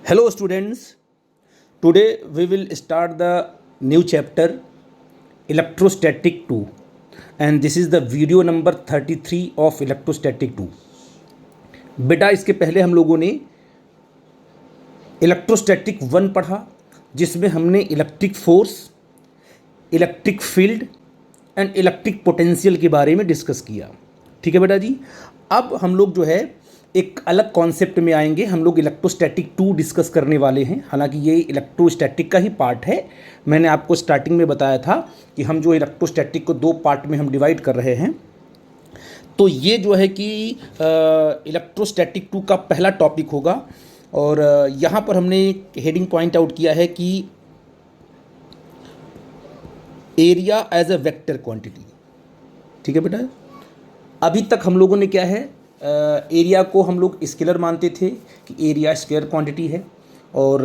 Hello students, today we will start the new chapter electrostatic 2 and this is the video number 33 of electrostatic 2. बेटा इसके पहले हम लोगों ने इलेक्ट्रोस्टैटिक 1 पढ़ा जिसमें हमने electric force, electric field and electric potential के बारे में डिस्कस किया. ठीक है बेटा जी. अब हम लोग जो है एक अलग कॉन्सेप्ट में आएंगे. हम लोग इलेक्ट्रोस्टैटिक 2 डिस्कस करने वाले हैं. हालांकि ये इलेक्ट्रोस्टैटिक का ही पार्ट है. मैंने आपको स्टार्टिंग में बताया था कि हम जो इलेक्ट्रोस्टैटिक को 2 पार्ट में हम डिवाइड कर रहे हैं. तो ये जो है कि इलेक्ट्रोस्टैटिक 2 का पहला टॉपिक होगा और यहाँ पर हमने हेडिंग पॉइंट आउट किया है कि area as a vector quantity. ठीक है बेटा. अभी तक हम लोगों ने क्या है एरिया को हम लोग स्केलर मानते थे कि एरिया स्केलर क्वांटिटी है और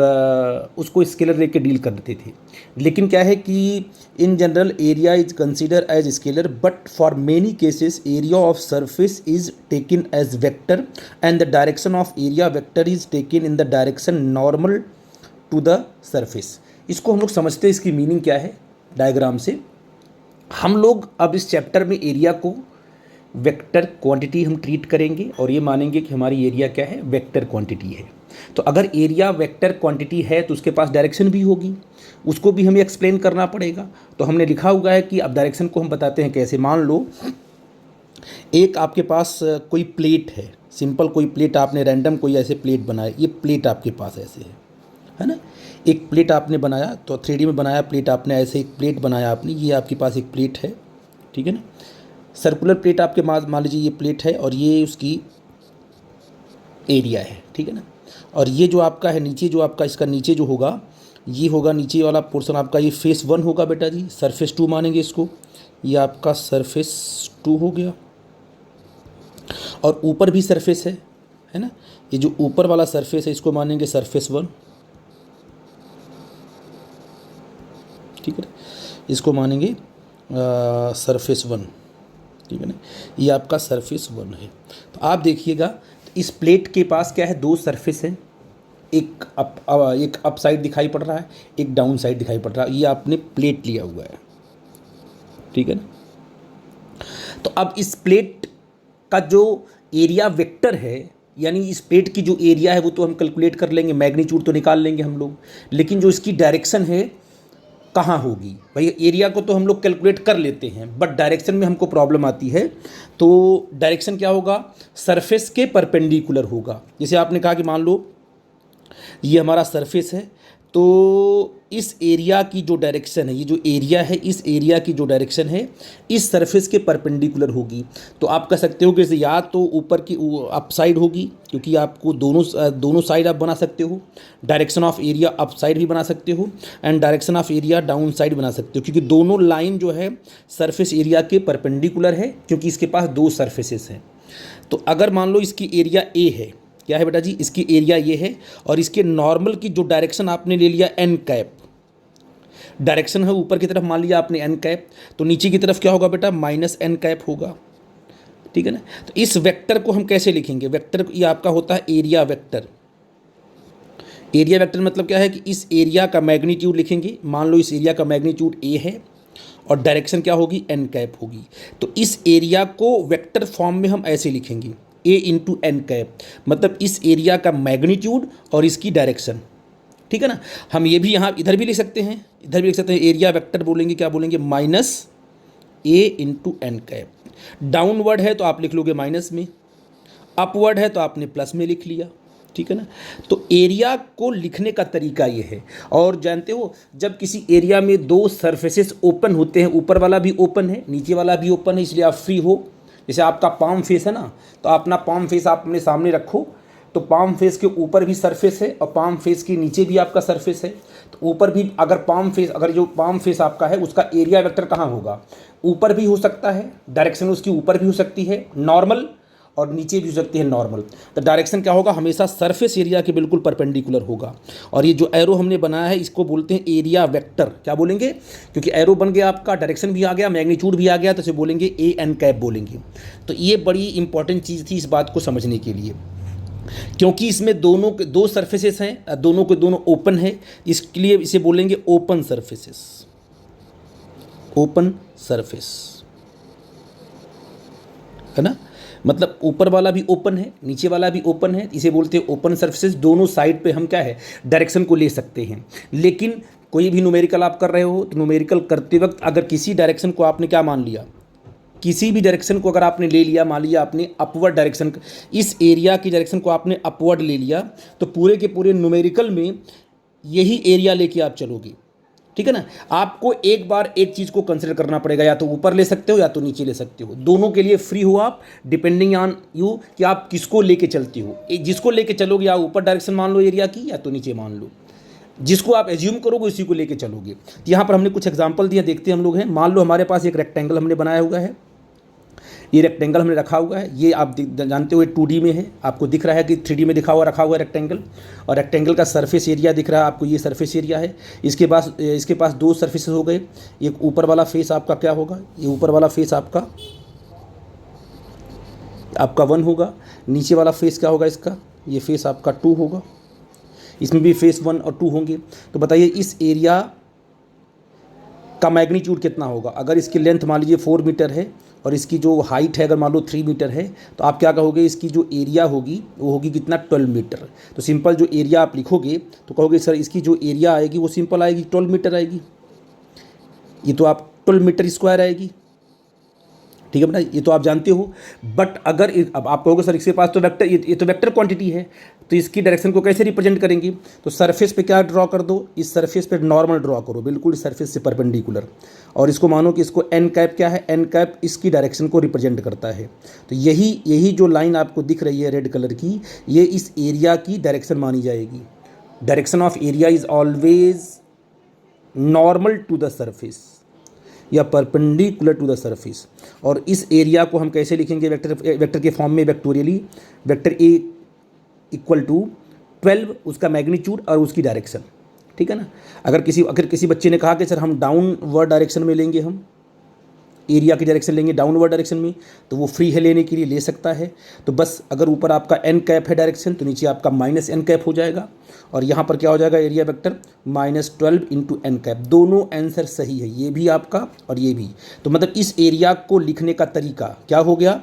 उसको स्केलर लेके डील करते थे. लेकिन क्या है कि in general area is consider as scalar but for many cases area of surface is taken as vector and the direction of area vector is taken in the direction normal to the surface. इसको हम लोग समझते हैं इसकी meaning क्या है diagram से. हम लोग अब इस चैप्टर में एरिया को वेक्टर क्वांटिटी हम ट्रीट करेंगे और ये मानेंगे कि हमारी एरिया क्या है वेक्टर क्वांटिटी है. तो अगर एरिया वेक्टर क्वांटिटी है तो उसके पास डायरेक्शन भी होगी, उसको भी हमें एक्सप्लेन करना पड़ेगा. तो हमने लिखा हुआ है कि अब डायरेक्शन को हम बताते हैं कैसे. मान लो एक आपके पास कोई प्लेट है, सिंपल कोई प्लेट आपने रैंडम कोई ऐसे प्लेट बनाए. ये प्लेट आपके पास ऐसे है ना. एक प्लेट आपने बनाया तो 3D में बनाया प्लेट आपने, ऐसे एक प्लेट बनाया आपने. ये आपके पास एक प्लेट है. ठीक है ना. सर्कुलर प्लेट आपके मान लीजिए ये प्लेट है और ये उसकी एरिया है. ठीक है ना. और ये जो आपका है नीचे, जो आपका इसका नीचे जो होगा ये होगा नीचे वाला पोर्शन आपका, ये फेस 1 होगा बेटा जी. सरफेस 2 मानेंगे इसको. ये आपका सरफेस 2 हो गया और ऊपर भी सरफेस है ना. ये जो ऊपर वाला सरफेस है इसको मानेंगे सरफेस 1. ठीक है. इसको मानेंगे सरफेस 1. ठीक है ना. ये आपका सरफेस 1 है. तो आप देखिएगा इस प्लेट के पास क्या है, 2 सरफेस हैं. एक अप साइड दिखाई पड़ रहा है, एक डाउन साइड दिखाई पड़ रहा है. ये आपने प्लेट लिया हुआ है. ठीक है ना. तो अब इस प्लेट का जो एरिया वेक्टर है, यानी इस प्लेट की जो एरिया है वो तो हम कैलकुलेट कर लेंगे, मैग्नीट्यूड तो निकाल लेंगे हम लोग. लेकिन जो इसकी डायरेक्शन है कहाँ होगी भाई. एरिया को तो हम लोग कैलकुलेट कर लेते हैं बट डायरेक्शन में हमको प्रॉब्लम आती है. तो डायरेक्शन क्या होगा, सरफेस के परपेंडिकुलर होगा. जैसे आपने कहा कि मान लो ये हमारा सरफेस है तो इस एरिया की जो डायरेक्शन है, ये जो एरिया है इस एरिया की जो डायरेक्शन है इस सरफेस के परपेंडिकुलर होगी. तो आप कह सकते हो कि या तो ऊपर की अप साइड होगी, क्योंकि आपको दोनों साइड आप बना सकते हो. Direction of area up side भी बना सकते हो and direction of area down side बना सकते हो, क्योंकि दोनों लाइन जो है सरफेस एरिया के परपेंडिकुलर है, क्योंकि इसके पास 2 सरफेसेस हैं. तो अगर मान लो इसकी एरिया ए है, क्या है बेटा जी, इसकी एरिया ये है और इसके नॉर्मल की जो डायरेक्शन आपने ले लिया एन कैप, डायरेक्शन है ऊपर की तरफ मान लिया आपने एन कैप, तो नीचे की तरफ क्या होगा बेटा माइनस एन कैप होगा. ठीक है ना. तो इस वेक्टर को हम कैसे लिखेंगे, वेक्टर ये आपका होता है एरिया वेक्टर. एरिया वेक्टर मतलब क्या है कि इस एरिया का मैग्नीट्यूड लिखेंगे. मान लो इस एरिया का मैग्नीट्यूड ए है और डायरेक्शन क्या होगी एन कैप होगी. तो इस एरिया को वेक्टर फॉर्म में हम ऐसे लिखेंगे ए इंटू एन कैप, मतलब इस एरिया का मैग्नीट्यूड और इसकी डायरेक्शन. ठीक है ना. हम ये भी यहाँ इधर भी लिख सकते हैं, इधर भी लिख सकते हैं. एरिया वेक्टर बोलेंगे क्या बोलेंगे माइनस ए इंटू एन कैप. डाउनवर्ड है तो आप लिख लोगे माइनस में, अपवर्ड है तो आपने प्लस में लिख लिया. ठीक है ना. तो एरिया को लिखने का तरीका ये है. और जानते हो जब किसी एरिया में 2 सरफेसेस ओपन होते हैं, ऊपर वाला भी ओपन है नीचे वाला भी ओपन है, इसलिए आप फ्री हो. जैसे आपका पाम फेस है ना, तो अपना पाम फेस आप अपने सामने रखो, तो पाम फेस के ऊपर भी सरफेस है और पाम फेस के नीचे भी आपका सरफेस है. तो ऊपर भी अगर जो पाम फेस आपका है उसका एरिया वेक्टर कहाँ होगा, ऊपर भी हो सकता है, डायरेक्शन उसकी ऊपर भी हो सकती है नॉर्मल और नीचे भी हो सकती है नॉर्मल. तो डायरेक्शन क्या होगा, हमेशा सरफेस एरिया के बिल्कुल परपेंडिकुलर होगा. और ये जो एरो हमने बनाया है इसको बोलते हैं एरिया वेक्टर. क्या बोलेंगे, क्योंकि एरो बन गया आपका, डायरेक्शन भी आ गया, मैग्नीट्यूड भी आ गया, तो इसे बोलेंगे ए एन कैप बोलेंगे. तो ये बड़ी इंपॉर्टेंट चीज़ थी इस बात को समझने के लिए. क्योंकि इसमें दोनों के दो सरफेसेस हैं, दोनों के दोनों ओपन है, इसके लिए इसे बोलेंगे ओपन सरफेसेस, ओपन सरफेस, है ना। मतलब ऊपर वाला भी ओपन है, नीचे वाला भी ओपन है, इसे बोलते हैं ओपन सरफेसेस। दोनों साइड पे हम क्या है, डायरेक्शन को ले सकते हैं। लेकिन कोई भी न्यूमेरिकल आप कर रहे हो तो न्यूमेरिकल करते वक्त अगर किसी डायरेक्शन को आपने क्या मान लिया, किसी भी डायरेक्शन को अगर आपने ले लिया, मान लिया आपने अपवर्ड डायरेक्शन, इस एरिया की डायरेक्शन को आपने अपवर्ड ले लिया, तो पूरे के पूरे न्यूमेरिकल में यही एरिया लेके आप चलोगे, ठीक है ना। आपको एक बार एक चीज़ को कंसिडर करना पड़ेगा, या तो ऊपर ले सकते हो या तो नीचे ले सकते हो, दोनों के लिए फ्री हो आप, डिपेंडिंग ऑन यू कि आप किसको लेके चलते हो। जिसको लेके चलोगे या ऊपर डायरेक्शन मान लो एरिया की, या तो नीचे मान लो, जिसको आप एज्यूम करोगे उसी को लेके चलोगे। तो यहाँ पर हमने कुछ एग्जांपल दिया, देखते हैं हम लोग हैं। मान लो हमारे पास एक रेक्टेंगल हमने बनाया हुआ है, ये रेक्टेंगल हमने रखा हुआ है, ये आप जानते हो 2D में है, आपको दिख रहा है कि 3D में दिखा हुआ रखा हुआ है रेक्टेंगल, और रेक्टेंगल का सरफेस एरिया दिख रहा है आपको, ये सरफेस एरिया है। इसके पास दो सरफेसेस हो गए, एक ऊपर वाला फेस आपका क्या होगा, ये ऊपर वाला फेस आपका 1 होगा, नीचे वाला फेस क्या होगा इसका, ये फेस आपका 2 होगा, इसमें भी फेस 1 और 2 होंगे। तो बताइए इस एरिया का मैग्नीट्यूड कितना होगा। अगर इसकी लेंथ मान लीजिए 4 मीटर है और इसकी जो हाइट है अगर मान लो 3 मीटर है, तो आप क्या कहोगे, इसकी जो एरिया होगी वो होगी कितना, 12 मीटर। तो सिंपल जो एरिया आप लिखोगे तो कहोगे सर इसकी जो एरिया आएगी वो सिंपल आएगी 12 मीटर आएगी, ये तो आप 12 मीटर स्क्वायर आएगी, ठीक है बेटा, ये तो आप जानते हो। बट अगर अब आप कहोगे सर इसके पास तो वेक्टर, ये तो वेक्टर क्वांटिटी है, तो इसकी डायरेक्शन को कैसे रिप्रेजेंट करेंगे। तो सरफेस पे क्या ड्रॉ कर दो, इस सरफेस पे नॉर्मल ड्रॉ करो, बिल्कुल सरफेस से परपेंडिकुलर, और इसको मानो कि इसको एन कैप क्या है, एन कैप इसकी डायरेक्शन को रिप्रेजेंट करता है। तो यही जो लाइन आपको दिख रही है रेड कलर की, ये इस एरिया की डायरेक्शन मानी जाएगी। Direction of area is always normal to the surface या परपेंडिकुलर टू द सरफेस। और इस एरिया को हम कैसे लिखेंगे, वेक्टर के फॉर्म में, vectorially, vector A equal to 12 उसका मैग्नीट्यूड और उसकी डायरेक्शन, ठीक है ना। अगर किसी बच्चे ने कहा कि सर हम डाउनवर्ड डायरेक्शन में लेंगे, हम एरिया की डायरेक्शन लेंगे डाउनवर्ड डायरेक्शन में, तो वो फ्री है, लेने के लिए ले सकता है। तो बस अगर ऊपर आपका एन कैप है डायरेक्शन, तो नीचे आपका माइनस एन कैप हो जाएगा, और यहाँ पर क्या हो जाएगा, area vector -12 into n cap. दोनों आंसर सही है, ये भी आपका और ये भी। तो मतलब इस एरिया को लिखने का तरीका क्या हो गया।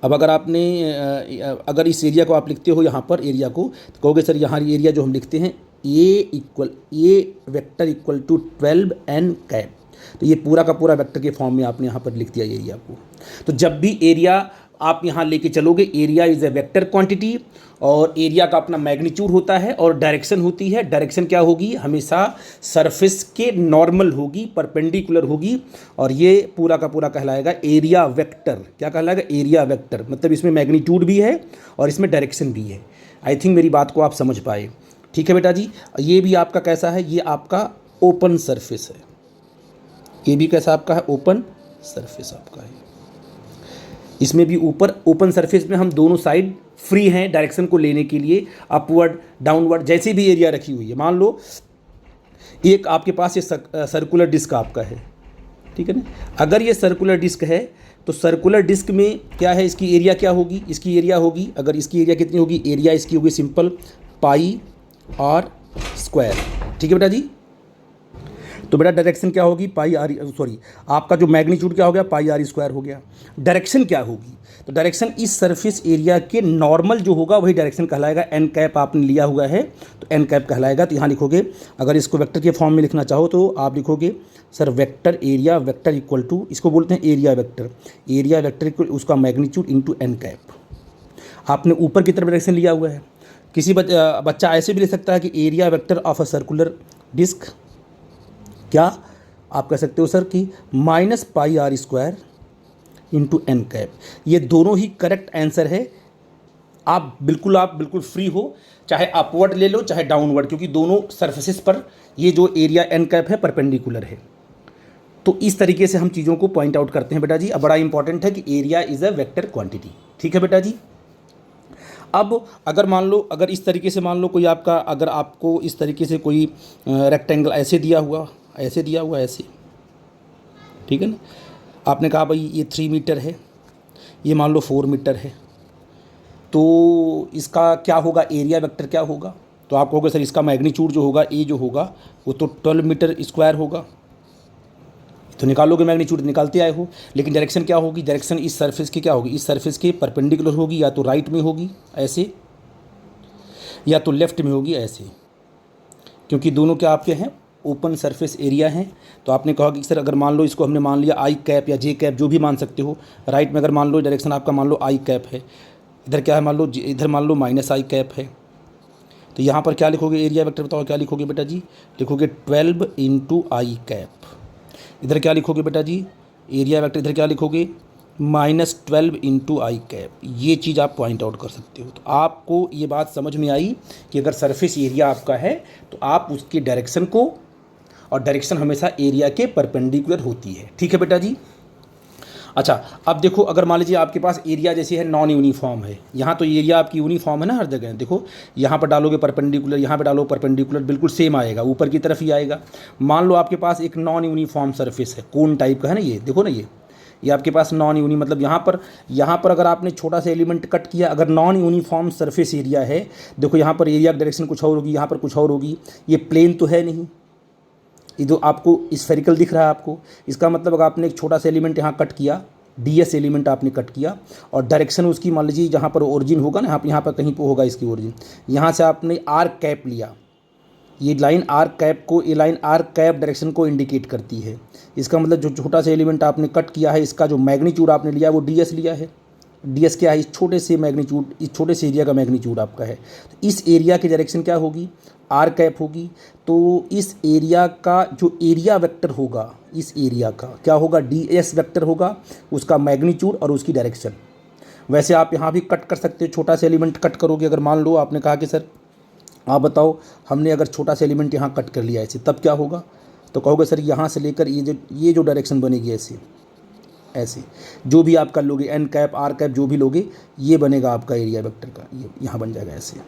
अब अगर इस एरिया को आप लिखते हो यहाँ पर एरिया को, तो कहोगे सर यहाँ एरिया जो हम लिखते हैं A vector equal to 12 n cap. तो ये पूरा का पूरा वेक्टर के फॉर्म में आपने यहाँ पर लिख दिया एरिया को। तो जब भी एरिया आप यहाँ लेके चलोगे, area is a vector quantity, और एरिया का अपना मैग्नीट्यूड होता है और डायरेक्शन होती है। डायरेक्शन क्या होगी, हमेशा सरफेस के नॉर्मल होगी, परपेंडिकुलर होगी, और ये पूरा का पूरा कहलाएगा एरिया वेक्टर। क्या कहलाएगा, एरिया वेक्टर। मतलब इसमें मैग्नीट्यूड भी है और इसमें डायरेक्शन भी है। आई थिंक मेरी बात को आप समझ पाए, ठीक है बेटा जी। ये भी आपका कैसा है, ये आपका ओपन सरफेस है, ये भी कैसा आपका है, ओपन सरफेस आपका है। इसमें भी ऊपर ओपन सरफेस में हम दोनों साइड फ्री हैं डायरेक्शन को लेने के लिए, अपवर्ड डाउनवर्ड जैसी भी एरिया रखी हुई है। मान लो एक आपके पास ये सर्कुलर डिस्क आपका है, ठीक है ना। अगर ये सर्कुलर डिस्क है तो सर्कुलर डिस्क में क्या है, इसकी एरिया क्या होगी, इसकी एरिया होगी, अगर इसकी एरिया कितनी होगी, एरिया इसकी होगी सिंपल पाई आर स्क्वायर, ठीक है बेटा जी। तो बेटा डायरेक्शन क्या होगी, आपका जो मैग्नीट्यूड क्या हो गया, पाई आर स्क्वायर हो गया। डायरेक्शन क्या होगी, तो डायरेक्शन इस सरफेस एरिया के नॉर्मल जो होगा वही डायरेक्शन कहलाएगा। एन कैप आपने लिया हुआ है तो एन कैप कहलाएगा। तो यहाँ लिखोगे, अगर इसको वेक्टर के फॉर्म में लिखना चाहो तो आप लिखोगे sir vector area vector equal to, इसको बोलते हैं एरिया वेक्टर इक्वल उसका मैग्नीट्यूड इंटू एन कैप। आपने ऊपर की तरफ डायरेक्शन लिया हुआ है। किसी बच्चा ऐसे भी ले सकता है कि area vector of a circular disc, क्या आप कह सकते हो सर कि minus pi r square into n cap. ये दोनों ही करेक्ट आंसर है। आप बिल्कुल फ्री हो, चाहे अपवर्ड ले लो चाहे डाउनवर्ड, क्योंकि दोनों सरफेसेस पर ये जो एरिया एन कैप है परपेंडिकुलर है। तो इस तरीके से हम चीज़ों को पॉइंट आउट करते हैं बेटा जी। अब बड़ा इंपॉर्टेंट है कि area is a vector quantity, ठीक है बेटा जी। अब अगर मान लो, अगर इस तरीके से मान लो कोई आपका, अगर आपको इस तरीके से कोई रेक्टेंगल ऐसे दिया हुआ ऐसे, ठीक है ना। आपने कहा भाई ये 3 मीटर है, ये मान लो 4 मीटर है, तो इसका क्या होगा, एरिया वेक्टर क्या होगा? तो आप कहोगे सर इसका मैग्नीट्यूड जो होगा ए जो होगा वो तो 12 मीटर स्क्वायर होगा। तो निकालोगे, मैग्नीट्यूड निकालते आए हो, लेकिन डायरेक्शन क्या होगी? डायरेक्शन इस सरफेस की क्या होगी? इस सरफेस के परपेंडिकुलर होगी, या तो राइट में होगी ऐसे, या तो लेफ्ट में होगी ऐसे, क्योंकि दोनों क्या आपके हैं, ओपन सरफेस एरिया हैं। तो आपने कहा कि सर अगर मान लो इसको हमने मान लिया आई कैप या जे कैप, जो भी मान सकते हो। राइट में अगर मान लो डायरेक्शन आपका मान लो आई कैप है, इधर क्या है मान लो, इधर मान लो माइनस आई कैप है, तो यहाँ पर क्या लिखोगे एरिया वेक्टर? बताओ क्या लिखोगे बेटा जी? लिखोगे 12 इंटू आई कैप। इधर क्या लिखोगे बेटा जी? एरिया वेक्टर इधर क्या लिखोगे? -12 इंटू आई कैप। ये चीज़ आप पॉइंट आउट कर सकते हो। तो आपको ये बात समझ में आई कि अगर सरफेस एरिया आपका है तो आप उसके डायरेक्शन को, और डायरेक्शन हमेशा एरिया के परपेंडिकुलर होती है। ठीक है बेटा जी? अच्छा, अब देखो अगर मान लीजिए आपके पास एरिया जैसे है नॉन यूनिफॉर्म है, यहाँ तो एरिया आपकी यूनिफॉर्म है ना हर जगह। देखो यहाँ पर डालोगे परपेंडिकुलर, यहाँ पे डालो परपेंडिकुलर, बिल्कुल सेम आएगा, ऊपर की तरफ ही आएगा। मान लो आपके पास एक नॉन यूनिफॉर्म सरफेस है, कोन टाइप का है ना, ये देखो ना, ये आपके पास नॉन यूनि, मतलब यहाँ पर अगर आपने छोटा सा एलिमेंट कट किया, अगर नॉन यूनिफॉर्म सरफेस एरिया है, देखो यहाँ पर एरिया डायरेक्शन कुछ और होगी, यहाँ पर कुछ और होगी, ये प्लेन तो है नहीं, ये जो आपको स्फेरिकल दिख रहा है आपको, इसका मतलब अगर आपने एक छोटा सा एलिमेंट यहाँ कट किया, डीएस एलिमेंट आपने कट किया, और डायरेक्शन उसकी मान लीजिए जहाँ पर ओरिजिन होगा ना, यहाँ पर कहीं पर होगा इसकी ओरिजिन, यहाँ से आपने आर कैप लिया, ये लाइन आर कैप को, ये लाइन आर कैप डायरेक्शन को इंडिकेट करती है। इसका मतलब जो छोटा सा एलिमेंट आपने कट किया है, इसका जो मैग्नीट्यूड आपने लिया है वो डीएस लिया है। डीएस क्या है? इस छोटे से मैग्नीट्यूड, इस छोटे से एरिया का मैग्नीट्यूड आपका है। तो इस एरिया की डायरेक्शन क्या होगी? आर कैप होगी। तो इस एरिया का जो एरिया वेक्टर होगा, इस एरिया का क्या होगा? डीएस वेक्टर होगा, उसका मैग्नीट्यूड और उसकी डायरेक्शन। वैसे आप यहाँ भी कट कर सकते हो, छोटा सा एलिमेंट कट करोगे, अगर मान लो आपने कहा कि सर आप बताओ हमने अगर छोटा सा एलिमेंट यहाँ कट कर लिया ऐसे, तब क्या होगा? तो कहोगे सर यहाँ से लेकर ये जो डायरेक्शन बनेगी ऐसे, ऐसे जो भी आप कर लोगे, एन कैप आर कैप जो भी लोगे, ये बनेगा आपका एरिया वेक्टर का, ये यहाँ बन जाएगा ऐसे,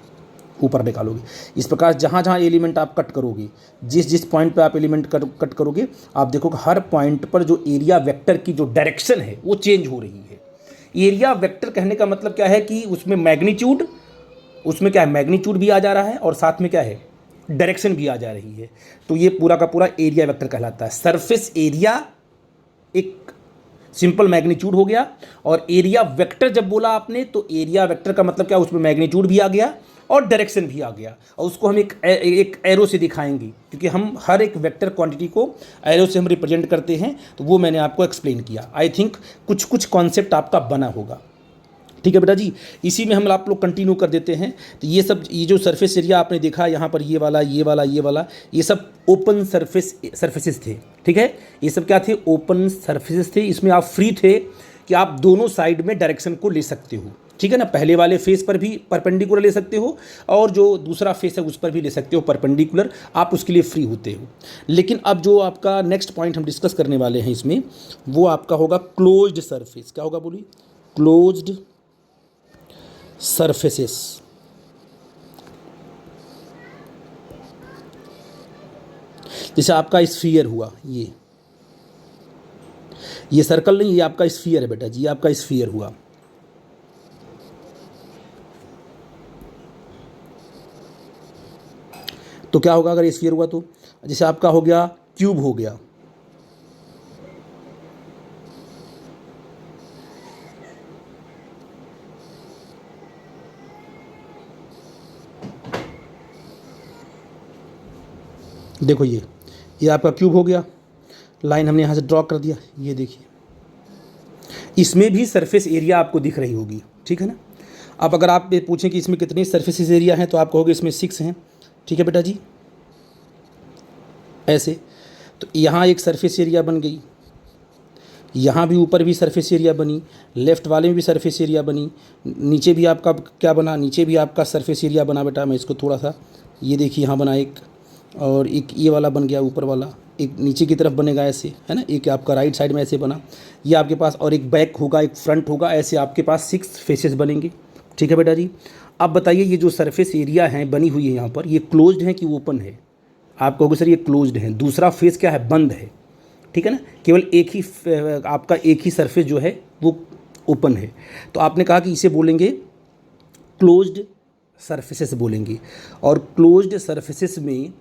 ऊपर निकालोगे। इस प्रकार जहाँ जहाँ एलिमेंट आप कट करोगे, जिस जिस पॉइंट पे आप एलिमेंट कट करोगे, आप देखोगे हर पॉइंट पर जो एरिया वेक्टर की जो डायरेक्शन है वो चेंज हो रही है। एरिया वेक्टर कहने का मतलब क्या है कि उसमें मैग्नीट्यूड, उसमें क्या है, मैग्नीट्यूड भी आ जा रहा है और साथ में क्या है, डायरेक्शन भी आ जा रही है। तो ये पूरा का पूरा एरिया वेक्टर कहलाता है। सरफेस एरिया एक सिंपल मैग्नीट्यूड हो गया, और एरिया वेक्टर जब बोला आपने तो एरिया वेक्टर का मतलब क्या, उसमें मैग्नीट्यूड भी आ गया और डायरेक्शन भी आ गया, और उसको हम एक एरो से दिखाएंगे, क्योंकि हम हर एक वेक्टर क्वांटिटी को एरो से हम रिप्रेजेंट करते हैं। तो वो मैंने आपको एक्सप्लेन किया। आई थिंक कुछ कुछ कॉन्सेप्ट आपका बना होगा। ठीक है बेटा जी, इसी में हम आप लोग कंटिन्यू कर देते हैं। तो ये सब, ये जो सरफेस एरिया आपने देखा यहाँ पर, ये वाला ये वाला ये वाला, ये सब ओपन सरफेसेस थे। ठीक है, ये सब क्या थे? ओपन सरफेसेस थे। इसमें आप फ्री थे कि आप दोनों साइड में डायरेक्शन को ले सकते हो। ठीक है ना, पहले वाले फेस पर भी परपेंडिकुलर ले सकते हो, और जो दूसरा फेस है उस पर भी ले सकते हो परपेंडिकुलर, आप उसके लिए फ्री होते हो। लेकिन अब जो आपका नेक्स्ट पॉइंट हम डिस्कस करने वाले हैं इसमें, वो आपका होगा क्लोज्ड सरफेस। क्या होगा बोलिए? Closed surfaces. जैसे आपका स्फीयर हुआ, ये सर्कल नहीं, ये आपका स्फीयर है बेटा जी, ये आपका स्फीयर हुआ। तो क्या होगा अगर स्फीयर हुआ? तो जैसे आपका हो गया क्यूब हो गया, देखो ये आपका क्यूब हो गया, लाइन हमने यहाँ से ड्रॉ कर दिया, ये देखिए, इसमें भी सरफेस एरिया आपको दिख रही होगी। ठीक है ना। अब अगर आप पूछें कि इसमें कितने सरफेस एरिया हैं, तो आप कहोगे इसमें 6 हैं। ठीक है बेटा जी, ऐसे। तो यहाँ एक सरफेस एरिया बन गई, यहाँ भी ऊपर भी सरफेस एरिया बनी, लेफ़्ट वाले में भी सरफेस एरिया बनी, नीचे भी आपका क्या बना, नीचे भी आपका सरफेस एरिया बना बेटा। मैं इसको थोड़ा सा, ये देखिए यहाँ बना एक, और एक ये वाला बन गया ऊपर वाला, एक नीचे की तरफ बनेगा ऐसे, है ना। एक आपका राइट साइड में ऐसे बना, ये आपके पास, और एक बैक होगा, एक फ्रंट होगा, ऐसे आपके पास 6 फेसेस बनेंगे। ठीक है बेटा जी। अब बताइए ये जो सरफेस एरिया है बनी हुई है यहाँ पर, ये क्लोज्ड है कि ओपन है? आप कहोगे सर ये क्लोज्ड है, दूसरा फेस क्या है, बंद है। ठीक है ना, केवल एक ही आपका एक ही सरफेस जो है वो ओपन है। तो आपने कहा कि इसे बोलेंगे क्लोज्ड सरफेसेस बोलेंगे। और क्लोज्ड सरफेसेस में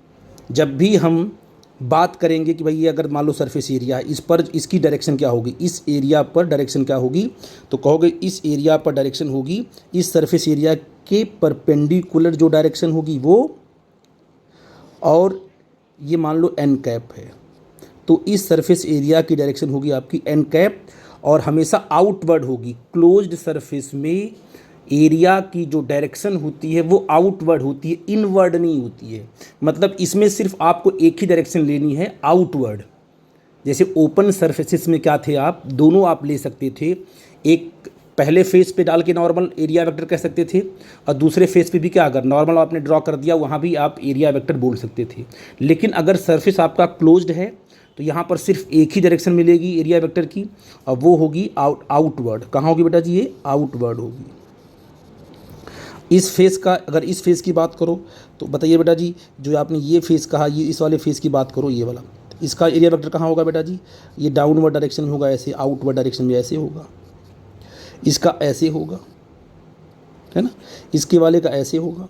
जब भी हम बात करेंगे कि भाई ये अगर मान लो सरफेस एरिया है, इस पर इसकी डायरेक्शन क्या होगी, इस एरिया पर डायरेक्शन क्या होगी, तो कहोगे इस एरिया पर डायरेक्शन होगी इस सरफेस एरिया के परपेंडिकुलर जो डायरेक्शन होगी वो, और ये मान लो एन कैप है, तो इस सरफेस एरिया की डायरेक्शन होगी आपकी एन कैप, और हमेशा आउटवर्ड होगी। क्लोज्ड सरफेस में एरिया की जो डायरेक्शन होती है वो आउटवर्ड होती है, इनवर्ड नहीं होती है। मतलब इसमें सिर्फ आपको एक ही डायरेक्शन लेनी है, आउटवर्ड। जैसे ओपन सरफेसेस में क्या थे, आप दोनों आप ले सकते थे, एक पहले फेस पे डाल के नॉर्मल एरिया वेक्टर कह सकते थे, और दूसरे फेस पे भी क्या अगर नॉर्मल आपने ड्रॉ कर दिया वहाँ भी आप एरिया वेक्टर बोल सकते थे। लेकिन अगर सरफेस आपका क्लोज्ड है तो यहाँ पर सिर्फ एक ही डायरेक्शन मिलेगी एरिया वेक्टर की, और वो होगी आउटवर्ड। कहाँ होगी बेटा जी, ये आउटवर्ड होगी। इस फेस का, अगर इस फेस की बात करो तो बताइए बेटा जी, जो आपने ये फेस कहा, ये इस वाले फेस की बात करो, ये वाला, इसका एरिया वेक्टर कहाँ होगा बेटा जी, ये डाउनवर्ड डायरेक्शन में होगा, ऐसे आउटवर्ड डायरेक्शन में ऐसे होगा, इसका ऐसे होगा, है ना, इसके वाले का ऐसे होगा,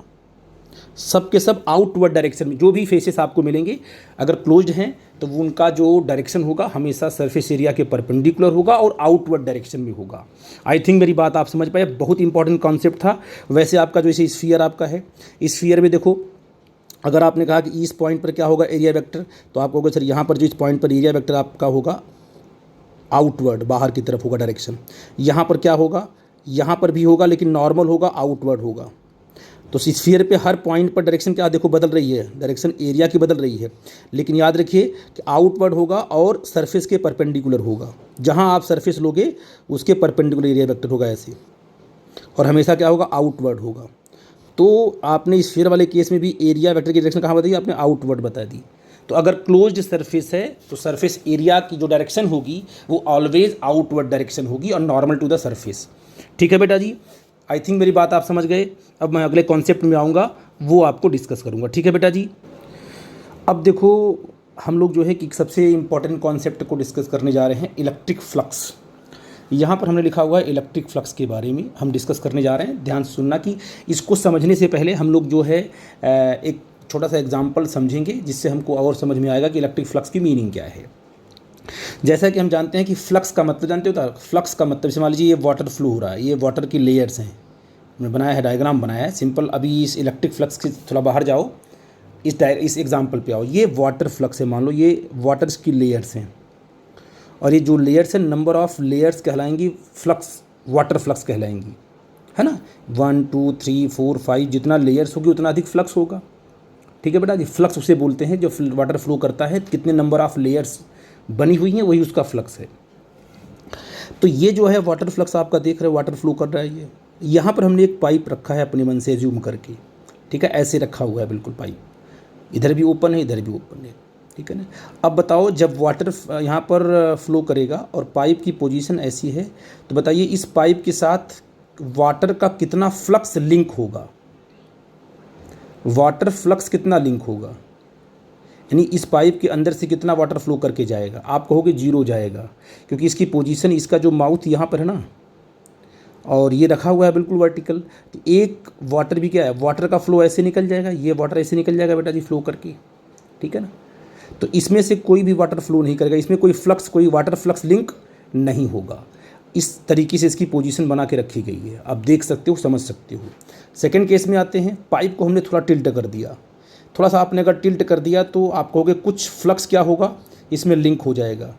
सब के सब आउटवर्ड डायरेक्शन में। जो भी फेसेस आपको मिलेंगे अगर क्लोज्ड हैं तो वो उनका जो डायरेक्शन होगा हमेशा सरफेस एरिया के परपेंडिकुलर होगा और आउटवर्ड डायरेक्शन में होगा। आई थिंक मेरी बात आप समझ पाए, बहुत इंपॉर्टेंट कॉन्सेप्ट था। वैसे आपका जो इसे स्फीयर आपका है, इस स्फीयर में देखो, अगर आपने कहा कि इस पॉइंट पर क्या होगा एरिया वेक्टर, तो आप कहोगे सर यहाँ पर जो इस पॉइंट पर एरिया वेक्टर आपका होगा आउटवर्ड, बाहर की तरफ होगा डायरेक्शन। यहाँ पर क्या होगा, यहाँ पर भी होगा लेकिन नॉर्मल होगा, आउटवर्ड होगा। तो स्फीयर पे हर पॉइंट पर डायरेक्शन क्या देखो बदल रही है, डायरेक्शन एरिया की बदल रही है, लेकिन याद रखिए कि आउटवर्ड होगा और सरफेस के परपेंडिकुलर होगा। जहाँ आप सरफेस लोगे उसके परपेंडिकुलर एरिया वेक्टर होगा ऐसे, और हमेशा क्या होगा, आउटवर्ड होगा। तो आपने स्फीयर वाले केस में भी एरिया वेक्टर की डायरेक्शन कहाँ बताई, आपने आउटवर्ड बता दी। तो अगर क्लोज्ड सरफेस है तो सरफेस एरिया की जो डायरेक्शन होगी वो ऑलवेज आउटवर्ड डायरेक्शन होगी और नॉर्मल टू द सरफेस। ठीक है बेटा जी, आई थिंक मेरी बात आप समझ गए। अब मैं अगले कॉन्सेप्ट में आऊँगा, वो आपको डिस्कस करूँगा। ठीक है बेटा जी, अब देखो हम लोग जो है कि सबसे इम्पॉर्टेंट कॉन्सेप्ट को डिस्कस करने जा रहे हैं, इलेक्ट्रिक फ्लक्स। यहाँ पर हमने लिखा हुआ है इलेक्ट्रिक फ्लक्स के बारे में हम डिस्कस करने जा रहे हैं। ध्यान से सुनना कि इसको समझने से पहले हम लोग जो है एक छोटा सा एग्जाम्पल समझेंगे जिससे हमको और समझ में आएगा कि इलेक्ट्रिक फ्लक्स की मीनिंग क्या है। जैसा कि हम जानते हैं कि फ्लक्स का मतलब जानते हो, फ्लक्स का मतलब, मान लीजिए ये वाटर फ्लो हो रहा है, ये वाटर की लेयर्स हैं, हमने बनाया है, डायग्राम बनाया है सिंपल। अभी इस इलेक्ट्रिक फ्लक्स के थोड़ा बाहर जाओ, इस एग्जाम्पल पे आओ। ये वाटर फ्लक्स है, मान लो ये वाटर्स की लेयर्स हैं, और ये जो लेयर्स हैं नंबर ऑफ लेयर्स कहलाएंगी फ्लक्स, वाटर फ्लक्स कहलाएंगी, है ना। 1 2 3 4 5 जितना लेयर्स होगी उतना अधिक फ्लक्स होगा। ठीक है बेटा जी, फ्लक्स उसे बोलते हैं जो वाटर फ्लो करता है, कितने नंबर ऑफ लेयर्स बनी हुई हैं वही उसका फ्लक्स है। तो ये जो है वाटर फ्लक्स आपका देख रहे हो, वाटर फ्लो कर रहा है। ये यहाँ पर हमने एक पाइप रखा है अपने मन से जूम करके, ठीक है, ऐसे रखा हुआ है बिल्कुल पाइप, इधर भी ओपन है इधर भी ओपन है, ठीक है ना। अब बताओ जब वाटर यहाँ पर फ्लो करेगा और पाइप की पोजीशन ऐसी है, तो बताइए इस पाइप के साथ वाटर का कितना फ्लक्स लिंक होगा, वाटर फ्लक्स कितना लिंक होगा, यानी इस पाइप के अंदर से कितना वाटर फ्लो करके जाएगा। आप कहोगे 0 जाएगा, क्योंकि इसकी पोजीशन, इसका जो माउथ यहाँ पर है ना, और ये रखा हुआ है बिल्कुल वर्टिकल, तो एक वाटर भी क्या है, वाटर का फ्लो ऐसे निकल जाएगा, ये वाटर ऐसे निकल जाएगा बेटा जी फ्लो करके, ठीक है ना। तो इसमें से कोई भी वाटर फ्लो नहीं करेगा, इसमें कोई फ्लक्स, कोई वाटर फ्लक्स लिंक नहीं होगा। इस तरीके से इसकी पोजीशन बना के रखी गई है, आप देख सकते हो, समझ सकते हो। सेकंड केस में आते हैं, पाइप को हमने थोड़ा टिल्ट कर दिया, थोड़ा सा आपने अगर टिल्ट कर दिया तो आप कहोगे कुछ फ्लक्स क्या होगा, इसमें लिंक हो जाएगा,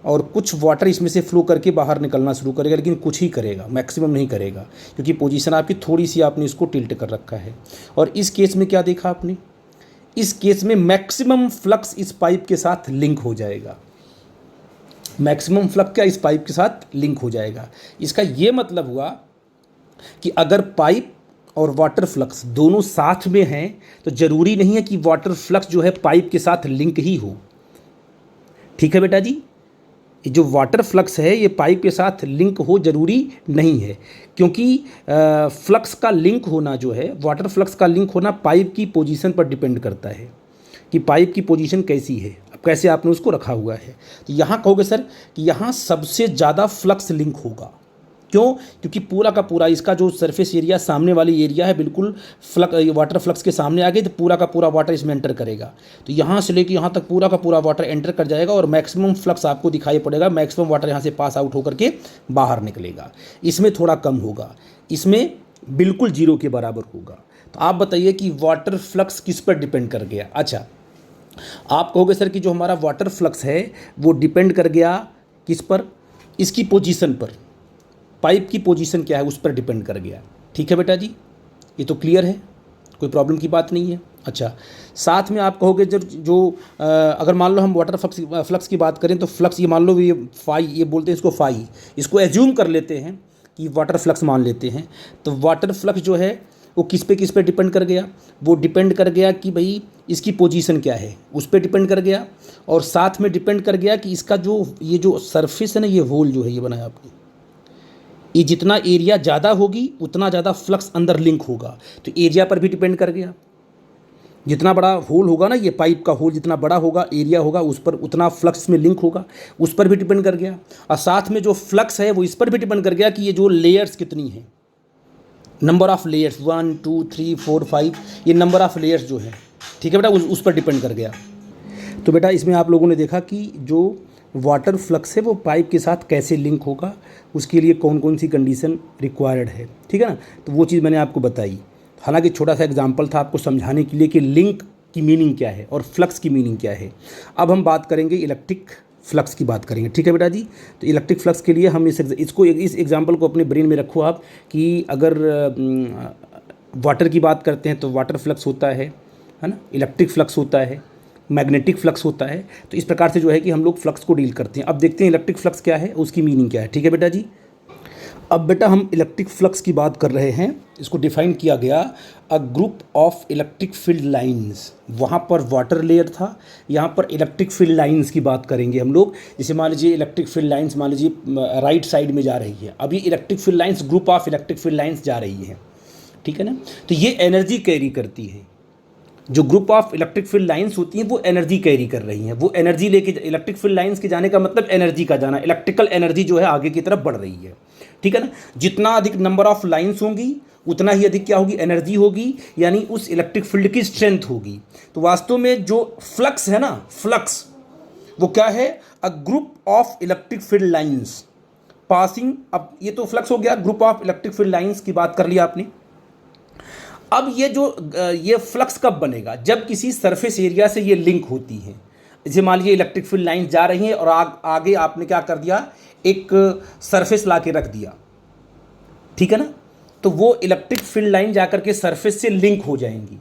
और कुछ वाटर इसमें से फ्लो करके बाहर निकलना शुरू करेगा, लेकिन कुछ ही करेगा, मैक्सिमम नहीं करेगा, क्योंकि पोजीशन आपकी थोड़ी सी आपने इसको टिल्ट कर रखा है। और इस केस में क्या देखा आपने, इस केस में मैक्सिमम फ्लक्स इस पाइप के साथ लिंक हो जाएगा, मैक्सिमम फ्लक्स क्या इस पाइप के साथ लिंक हो जाएगा। इसका ये मतलब हुआ कि अगर पाइप और वाटर फ्लक्स दोनों साथ में हैं तो ज़रूरी नहीं है कि वाटर फ्लक्स जो है पाइप के साथ लिंक ही हो। ठीक है बेटा जी, जो वाटर फ्लक्स है ये पाइप के साथ लिंक हो ज़रूरी नहीं है, क्योंकि फ्लक्स का लिंक होना जो है, वाटर फ्लक्स का लिंक होना पाइप की पोजीशन पर डिपेंड करता है कि पाइप की पोजीशन कैसी है, अब कैसे आपने उसको रखा हुआ है। तो यहाँ कहोगे सर कि यहाँ सबसे ज़्यादा फ्लक्स लिंक होगा, क्यों? क्योंकि पूरा का पूरा इसका जो सरफेस एरिया सामने वाली एरिया है बिल्कुल वाटर फ्लक्स के सामने आ गई, तो पूरा का पूरा वाटर इसमें एंटर करेगा। तो यहाँ से लेके यहाँ तक पूरा का पूरा वाटर एंटर कर जाएगा और मैक्सिमम फ्लक्स आपको दिखाई पड़ेगा, मैक्सिमम वाटर यहाँ से पास आउट होकर के बाहर निकलेगा। इसमें थोड़ा कम होगा, इसमें बिल्कुल जीरो के बराबर होगा। तो आप बताइए कि वाटर फ्लक्स किस पर डिपेंड कर गया? अच्छा, आप कहोगे सर कि जो हमारा वाटर फ्लक्स है वो डिपेंड कर गया किस पर? इसकी पोजीशन पर, पाइप की पोजीशन क्या है उस पर डिपेंड कर गया। ठीक है बेटा जी, ये तो क्लियर है, कोई प्रॉब्लम की बात नहीं है। अच्छा, साथ में आप कहोगे जो अगर मान लो हम वाटर फ्लक्स की बात करें तो फ्लक्स, ये मान लो ये फाई, ये बोलते हैं इसको फाई, इसको एज्यूम कर लेते हैं कि वाटर फ्लक्स मान लेते हैं। तो वाटर फ्लक्स जो है वो किस पे डिपेंड कर गया? वो डिपेंड कर गया कि भाई इसकी पोजीशन क्या है, उस पर डिपेंड कर गया। और साथ में डिपेंड कर गया कि इसका ये जो सरफेस है ना, ये होल जो है ये बनाया आपने, ये जितना एरिया ज़्यादा होगी उतना ज़्यादा फ्लक्स अंदर लिंक होगा। तो एरिया पर भी डिपेंड कर गया, जितना बड़ा होल होगा ना, ये पाइप का होल जितना बड़ा होगा, एरिया होगा, उस पर उतना फ्लक्स में लिंक होगा, उस पर भी डिपेंड कर गया। और साथ में जो फ्लक्स है वो इस पर भी डिपेंड कर गया कि ये जो लेयर्स कितनी हैं, नंबर ऑफ़ लेयर्स 1 2 3 4 5, ये नंबर ऑफ़ लेयर्स जो है, ठीक है बेटा, उस पर डिपेंड कर गया। तो बेटा इसमें आप लोगों ने देखा कि जो वाटर फ्लक्स है वो पाइप के साथ कैसे लिंक होगा, उसके लिए कौन कौन सी कंडीशन रिक्वायर्ड है, ठीक है ना। तो वो चीज़ मैंने आपको बताई। हालांकि छोटा सा एग्जांपल था आपको समझाने के लिए कि लिंक की मीनिंग क्या है और फ्लक्स की मीनिंग क्या है। अब हम बात करेंगे इलेक्ट्रिक फ्लक्स की बात करेंगे, ठीक है बेटा जी। तो इलेक्ट्रिक फ्लक्स के लिए हम इस एग्जांपल को अपने ब्रेन में रखो आप कि अगर वाटर की बात करते हैं तो वाटर फ्लक्स होता है ना, इलेक्ट्रिक फ्लक्स होता है, मैग्नेटिक फ्लक्स होता है। तो इस प्रकार से जो है कि हम लोग फ्लक्स को डील करते हैं। अब देखते हैं इलेक्ट्रिक फ्लक्स क्या है, उसकी मीनिंग क्या है, ठीक है बेटा जी। अब बेटा हम इलेक्ट्रिक फ्लक्स की बात कर रहे हैं, इसको डिफाइन किया गया a group of electric field lines. वहाँ पर वाटर लेयर था, यहाँ पर इलेक्ट्रिक फील्ड लाइंस की बात करेंगे हम लोग। जैसे मान लीजिए इलेक्ट्रिक फील्ड लाइंस मान लीजिए राइट साइड में जा रही है, अब ये electric field lines, group of electric field lines जा रही है, ठीक है ना। तो ये एनर्जी कैरी करती है, जो group of electric field lines होती हैं वो एनर्जी कैरी कर रही हैं, वो एनर्जी लेके, इलेक्ट्रिक फील्ड लाइंस के जाने का मतलब एनर्जी का जाना, इलेक्ट्रिकल एनर्जी जो है आगे की तरफ बढ़ रही है, ठीक है ना। जितना अधिक नंबर ऑफ लाइंस होंगी उतना ही अधिक क्या होगी, एनर्जी होगी, यानी उस इलेक्ट्रिक फील्ड की स्ट्रेंथ होगी। तो वास्तव में जो फ्लक्स है ना, फ्लक्स वो क्या है, a group of electric field lines passing. अब ये तो फ्लक्स हो गया, group of electric field lines की बात कर लिया आपने। अब ये फ्लक्स कब बनेगा, जब किसी सरफेस एरिया से ये लिंक होती है। जैसे मान लीजिए इलेक्ट्रिक फील्ड लाइन जा रही हैं और आगे आपने क्या कर दिया, एक सरफेस ला के रख दिया, ठीक है ना। तो वो इलेक्ट्रिक फील्ड लाइन जाकर के सरफेस से लिंक हो जाएंगी,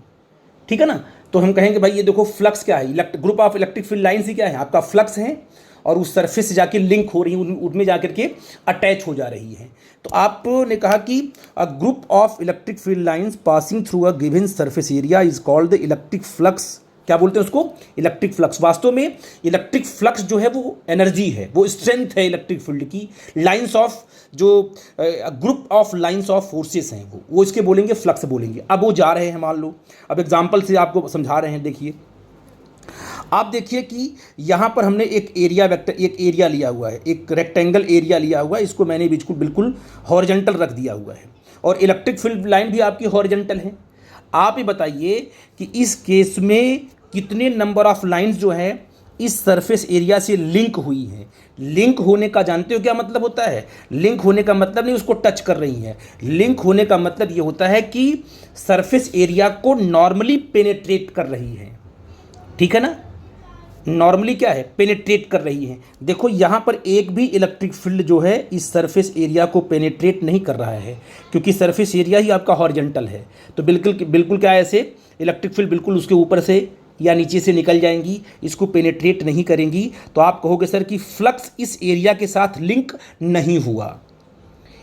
ठीक है ना। तो हम कहेंगे भाई ये देखो फ्लक्स क्या है, group of electric field line से क्या है, आपका फ्लक्स है, और उस सरफेस से जाके लिंक हो रही है, उनमें जाकर के अटैच हो जा रही है। तो आपने कहा कि a group of electric field lines passing through a given surface area is called the electric flux. क्या बोलते हैं उसको, इलेक्ट्रिक फ्लक्स। वास्तव में इलेक्ट्रिक फ्लक्स जो है वो एनर्जी है, वो स्ट्रेंथ है इलेक्ट्रिक फील्ड की। लाइंस ऑफ जो group of lines of forces हैं वो इसके बोलेंगे फ्लक्स बोलेंगे। अब वो जा रहे हैं, मान लो, अब एग्जाम्पल से आपको समझा रहे हैं। देखिए, आप देखिए कि यहाँ पर हमने एक एरिया लिया हुआ है, एक रेक्टेंगल एरिया लिया हुआ है, इसको मैंने बिल्कुल हॉरिजॉन्टल रख दिया हुआ है, और इलेक्ट्रिक फील्ड लाइन भी आपकी हॉरिजॉन्टल है। आप ही बताइए कि इस केस में कितने नंबर ऑफ लाइंस जो है इस सरफेस एरिया से लिंक हुई है। लिंक होने का जानते हो क्या मतलब होता है? लिंक होने का मतलब नहीं उसको टच कर रही है, लिंक होने का मतलब ये होता है कि सरफेस एरिया को नॉर्मली पेनेट्रेट कर रही है, ठीक है ना। नॉर्मली क्या है, पेनेट्रेट कर रही है। देखो यहाँ पर एक भी इलेक्ट्रिक फील्ड जो है इस सरफेस एरिया को पेनेट्रेट नहीं कर रहा है, क्योंकि सरफेस एरिया ही आपका हॉरिजॉन्टल है। तो बिल्कुल क्या है, ऐसे इलेक्ट्रिक फील्ड बिल्कुल उसके ऊपर से या नीचे से निकल जाएंगी, इसको पेनेट्रेट नहीं करेंगी। तो आप कहोगे सर कि फ्लक्स इस एरिया के साथ लिंक नहीं हुआ,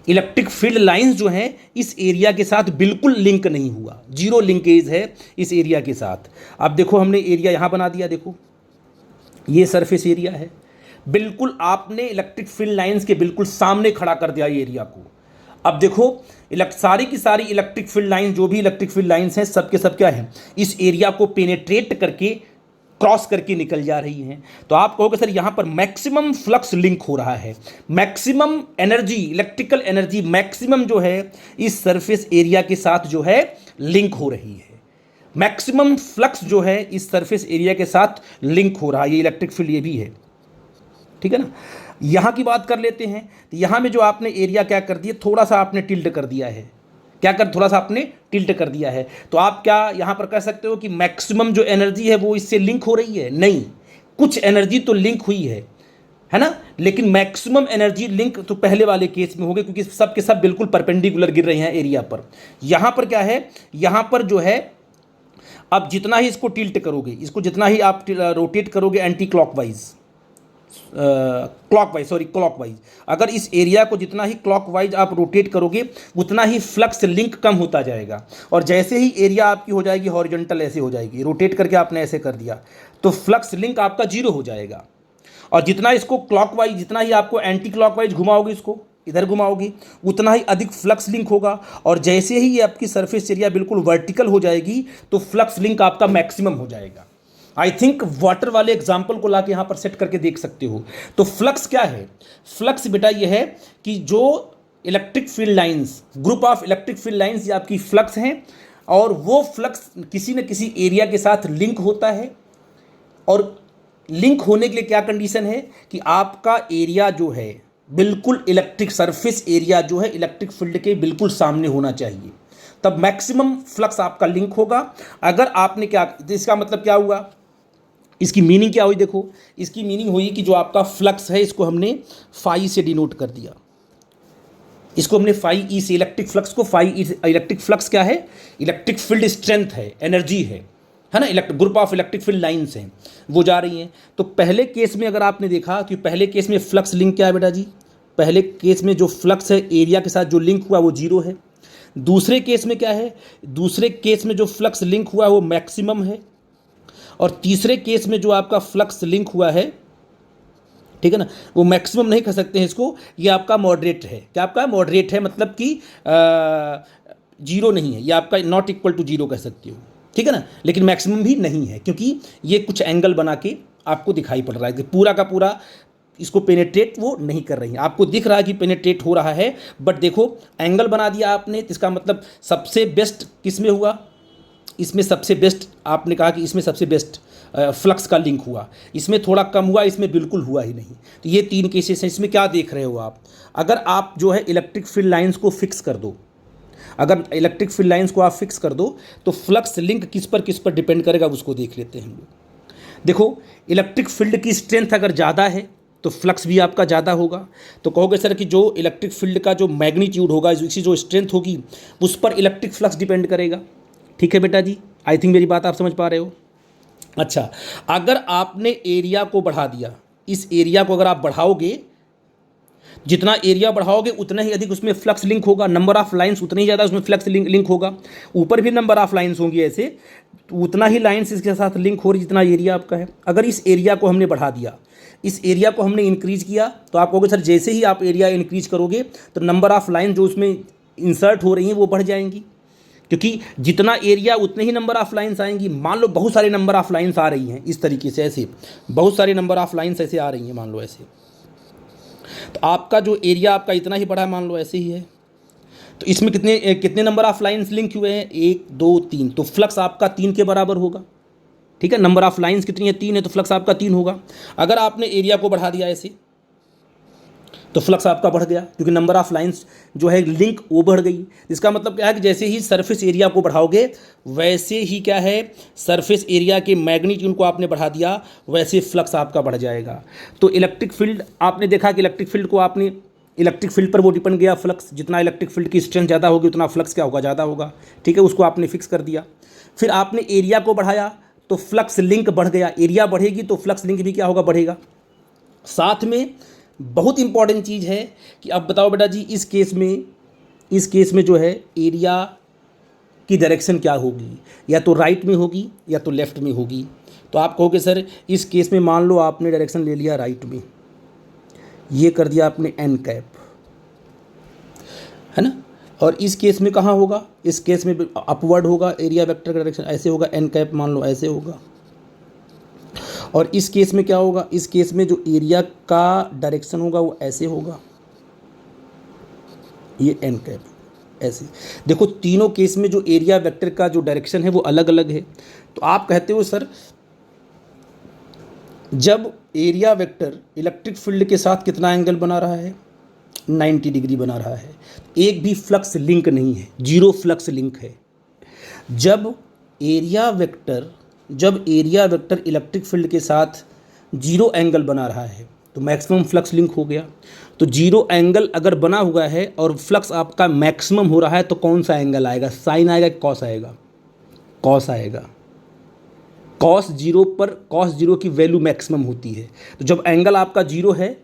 इलेक्ट्रिक फील्ड लाइंस जो हैं इस एरिया के साथ बिल्कुल लिंक नहीं हुआ, जीरो लिंकेज है इस एरिया के साथ। अब देखो हमने एरिया यहाँ बना दिया, देखो ये सरफेस एरिया है, बिल्कुल आपने इलेक्ट्रिक फील्ड लाइंस के बिल्कुल सामने खड़ा कर दिया ये एरिया को। अब देखो सारी की सारी इलेक्ट्रिक फील्ड लाइन, जो भी इलेक्ट्रिक फील्ड लाइंस हैं, सब के सब क्या है, इस एरिया को पेनेट्रेट करके क्रॉस करके निकल जा रही हैं। तो आप कहोगे सर यहाँ पर मैक्सिमम फ्लक्स लिंक हो रहा है, maximum energy, electrical energy maximum जो है इस सरफेस एरिया के साथ जो है लिंक हो रही है, मैक्सिमम फ्लक्स जो है इस सरफेस एरिया के साथ लिंक हो रहा है। ये इलेक्ट्रिक फील्ड ये भी है, ठीक है ना। यहाँ की बात कर लेते हैं, तो यहाँ में जो आपने एरिया क्या कर दिया, थोड़ा सा आपने टिल्ट कर दिया है, क्या कर, थोड़ा सा आपने टिल्ट कर दिया है। तो आप क्या यहाँ पर कह सकते हो कि मैक्सिमम जो एनर्जी है वो इससे लिंक हो रही है? नहीं, कुछ एनर्जी तो लिंक हुई है ना, लेकिन मैक्सिमम एनर्जी लिंक तो पहले वाले केस में होगी, क्योंकि सब के सब बिल्कुल परपेंडिकुलर गिर रहे हैं एरिया पर। यहाँ पर क्या है, यहाँ पर जो है अब जितना ही इसको टिल्ट करोगे, इसको जितना ही आप रोटेट करोगे एंटी क्लॉकवाइज, क्लॉकवाइज, अगर इस एरिया को जितना ही क्लॉकवाइज आप रोटेट करोगे उतना ही फ्लक्स लिंक कम होता जाएगा। और जैसे ही एरिया आपकी हो जाएगी हॉरिजॉन्टल, ऐसे हो जाएगी, रोटेट करके आपने ऐसे कर दिया तो फ्लक्स लिंक आपका जीरो हो जाएगा। और जितना इसको क्लॉकवाइज, जितना ही आपको एंटी क्लॉकवाइज घुमाओगे, इसको इधर घुमाओगे, उतना ही अधिक फ्लक्स लिंक होगा। और जैसे ही ये आपकी सरफेस एरिया बिल्कुल वर्टिकल हो जाएगी तो फ्लक्स लिंक आपका मैक्सिमम हो जाएगा। आई थिंक वाटर वाले एग्जाम्पल को लाके यहाँ पर सेट करके देख सकते हो। तो फ्लक्स क्या है? फ्लक्स बेटा ये है कि जो electric field lines, group of electric field lines ये आपकी फ्लक्स हैं, और वो फ्लक्स किसी न किसी एरिया के साथ लिंक होता है। और लिंक होने के लिए क्या कंडीशन है कि आपका एरिया जो है बिल्कुल इलेक्ट्रिक सरफेस एरिया जो है इलेक्ट्रिक फील्ड के बिल्कुल सामने होना चाहिए, तब मैक्सिमम फ्लक्स आपका लिंक होगा। अगर आपने क्या, इसका मतलब क्या हुआ, इसकी मीनिंग क्या हुई? देखो, इसकी मीनिंग हुई कि जो आपका फ्लक्स है इसको हमने फाई से डिनोट कर दिया, इसको हमने फाई ई से, इलेक्ट्रिक फ्लक्स को फाई ई से। इलेक्ट्रिक फ्लक्स क्या है? इलेक्ट्रिक फील्ड स्ट्रेंथ है, एनर्जी है ना, group of electric field lines हैं वो जा रही हैं। तो पहले केस में अगर आपने देखा कि पहले केस में फ्लक्स लिंक क्या है बेटा जी, पहले केस में जो फ्लक्स है एरिया के साथ जो लिंक हुआ वो जीरो है। दूसरे केस में क्या है, दूसरे केस में जो फ्लक्स लिंक हुआ है वो मैक्सिमम है। और तीसरे केस में जो आपका फ्लक्स लिंक हुआ है, ठीक है ना, वो मैक्सिमम नहीं कह सकते हैं इसको, ये आपका मॉडरेट है। क्या आपका मॉडरेट है? मतलब कि जीरो नहीं है, ये आपका नॉट इक्वल टू जीरो कह सकते हो, ठीक है ना, लेकिन मैक्सिमम भी नहीं है, क्योंकि ये कुछ एंगल बना के आपको दिखाई पड़ रहा है कि पूरा का पूरा इसको पेनेट्रेट वो नहीं कर रही है। आपको दिख रहा है कि पेनेट्रेट हो रहा है, बट देखो एंगल बना दिया आपने, तो इसका मतलब सबसे बेस्ट किस में हुआ? इसमें सबसे बेस्ट आपने कहा कि इसमें सबसे बेस्ट फ्लक्स का लिंक हुआ, इसमें थोड़ा कम हुआ, इसमें बिल्कुल हुआ ही नहीं। तो ये तीन केसेस हैं। इसमें क्या देख रहे हो आप? अगर आप जो है इलेक्ट्रिक फील्ड लाइंस को फिक्स कर दो, अगर इलेक्ट्रिक फील्ड लाइंस को आप फिक्स कर दो तो फ्लक्स लिंक किस पर डिपेंड करेगा उसको देख लेते हैं हम लोग। देखो, इलेक्ट्रिक फील्ड की स्ट्रेंथ अगर ज़्यादा है तो फ्लक्स भी आपका ज़्यादा होगा। तो कहोगे सर कि जो इलेक्ट्रिक फील्ड का जो मैग्नीट्यूड होगा, इसकी जो स्ट्रेंथ होगी उस पर इलेक्ट्रिक फ्लक्स डिपेंड करेगा। ठीक है बेटा जी, आई थिंक मेरी बात आप समझ पा रहे हो। अच्छा, अगर आपने एरिया को बढ़ा दिया, इस एरिया को अगर आप बढ़ाओगे, जितना एरिया बढ़ाओगे उतना ही अधिक उसमें फ्लक्स लिंक होगा, नंबर ऑफ लाइंस उतना ही ज़्यादा उसमें फ्लक्स लिंक होगा। ऊपर भी नंबर ऑफ लाइंस होंगी ऐसे, तो उतना ही लाइंस इसके साथ लिंक हो रही जितना एरिया आपका है। अगर इस एरिया को हमने बढ़ा दिया, इस एरिया को हमने इंक्रीज किया, तो आप कहोगे सर जैसे ही आप एरिया इंक्रीज करोगे तो नंबर ऑफ लाइन जो उसमें इंसर्ट हो रही हैं वो बढ़ जाएंगी, क्योंकि जितना एरिया उतने ही नंबर ऑफ लाइंस आएंगी। मान लो बहुत सारे नंबर ऑफ लाइंस आ रही हैं इस तरीके से, ऐसे बहुत सारे नंबर ऑफ लाइंस ऐसे आ रही हैं, मान लो ऐसे, तो आपका जो एरिया आपका इतना ही बड़ा, मान लो ऐसे ही है, तो इसमें कितने नंबर ऑफ लाइंस लिंक हुए हैं? 1 2 3, तो फ्लक्स आपका 3 के बराबर होगा। ठीक है, नंबर ऑफ लाइंस कितनी है? 3 है, तो फ्लक्स आपका 3 होगा। अगर आपने एरिया को बढ़ा दिया ऐसे तो फ्लक्स आपका बढ़ गया, क्योंकि नंबर ऑफ लाइंस जो है लिंक वो बढ़ गई। इसका मतलब क्या है कि जैसे ही सरफेस एरिया को बढ़ाओगे वैसे ही क्या है, सरफेस एरिया के मैग्नीट्यूड को आपने बढ़ा दिया, वैसे फ्लक्स आपका बढ़ जाएगा। तो इलेक्ट्रिक फील्ड आपने देखा कि इलेक्ट्रिक फील्ड को आपने, इलेक्ट्रिक फील्ड पर वो डिपेंड गया फ्लक्स, जितना इलेक्ट्रिक फील्ड की स्ट्रेंथ ज़्यादा होगी उतना फ्लक्स क्या होगा? ज़्यादा होगा। ठीक है, उसको आपने फिक्स कर दिया। फिर आपने एरिया को बढ़ाया तो फ्लक्स लिंक बढ़ गया, एरिया बढ़ेगी तो फ्लक्स लिंक भी क्या होगा? बढ़ेगा। साथ में बहुत इंपॉर्टेंट चीज़ है कि अब बताओ बेटा जी, इस केस में जो है एरिया की डायरेक्शन क्या होगी? या तो राइट में होगी या तो लेफ्ट में होगी। तो आप कहोगे सर इस केस में मान लो आपने डायरेक्शन ले लिया राइट में, ये कर दिया आपने एन कैप, है ना, और इस केस में कहाँ होगा? इस केस में अपवर्ड होगा, एरिया वेक्टर का डायरेक्शन ऐसे होगा, एन कैप मान लो ऐसे होगा। और इस केस में क्या होगा, इस केस में जो एरिया का डायरेक्शन होगा वो ऐसे होगा, ये एन कैप ऐसे। देखो तीनों केस में जो एरिया वेक्टर का जो डायरेक्शन है वो अलग अलग है। तो आप कहते हो सर जब एरिया वेक्टर इलेक्ट्रिक फील्ड के साथ कितना एंगल बना रहा है, 90 डिग्री बना रहा है, एक भी फ्लक्स लिंक नहीं है, जीरो फ्लक्स लिंक है। जब एरिया वेक्टर इलेक्ट्रिक फील्ड के साथ जीरो एंगल बना रहा है तो मैक्सिमम फ्लक्स लिंक हो गया। तो जीरो एंगल अगर बना हुआ है और फ्लक्स आपका मैक्सिमम हो रहा है तो कौन सा एंगल आएगा, साइन आएगा कि कॉस आएगा, कॉस आएगा। कॉस जीरो पर कॉस जीरो की वैल्यू मैक्सिमम होती है। तो जब एंगल आपका जीरो है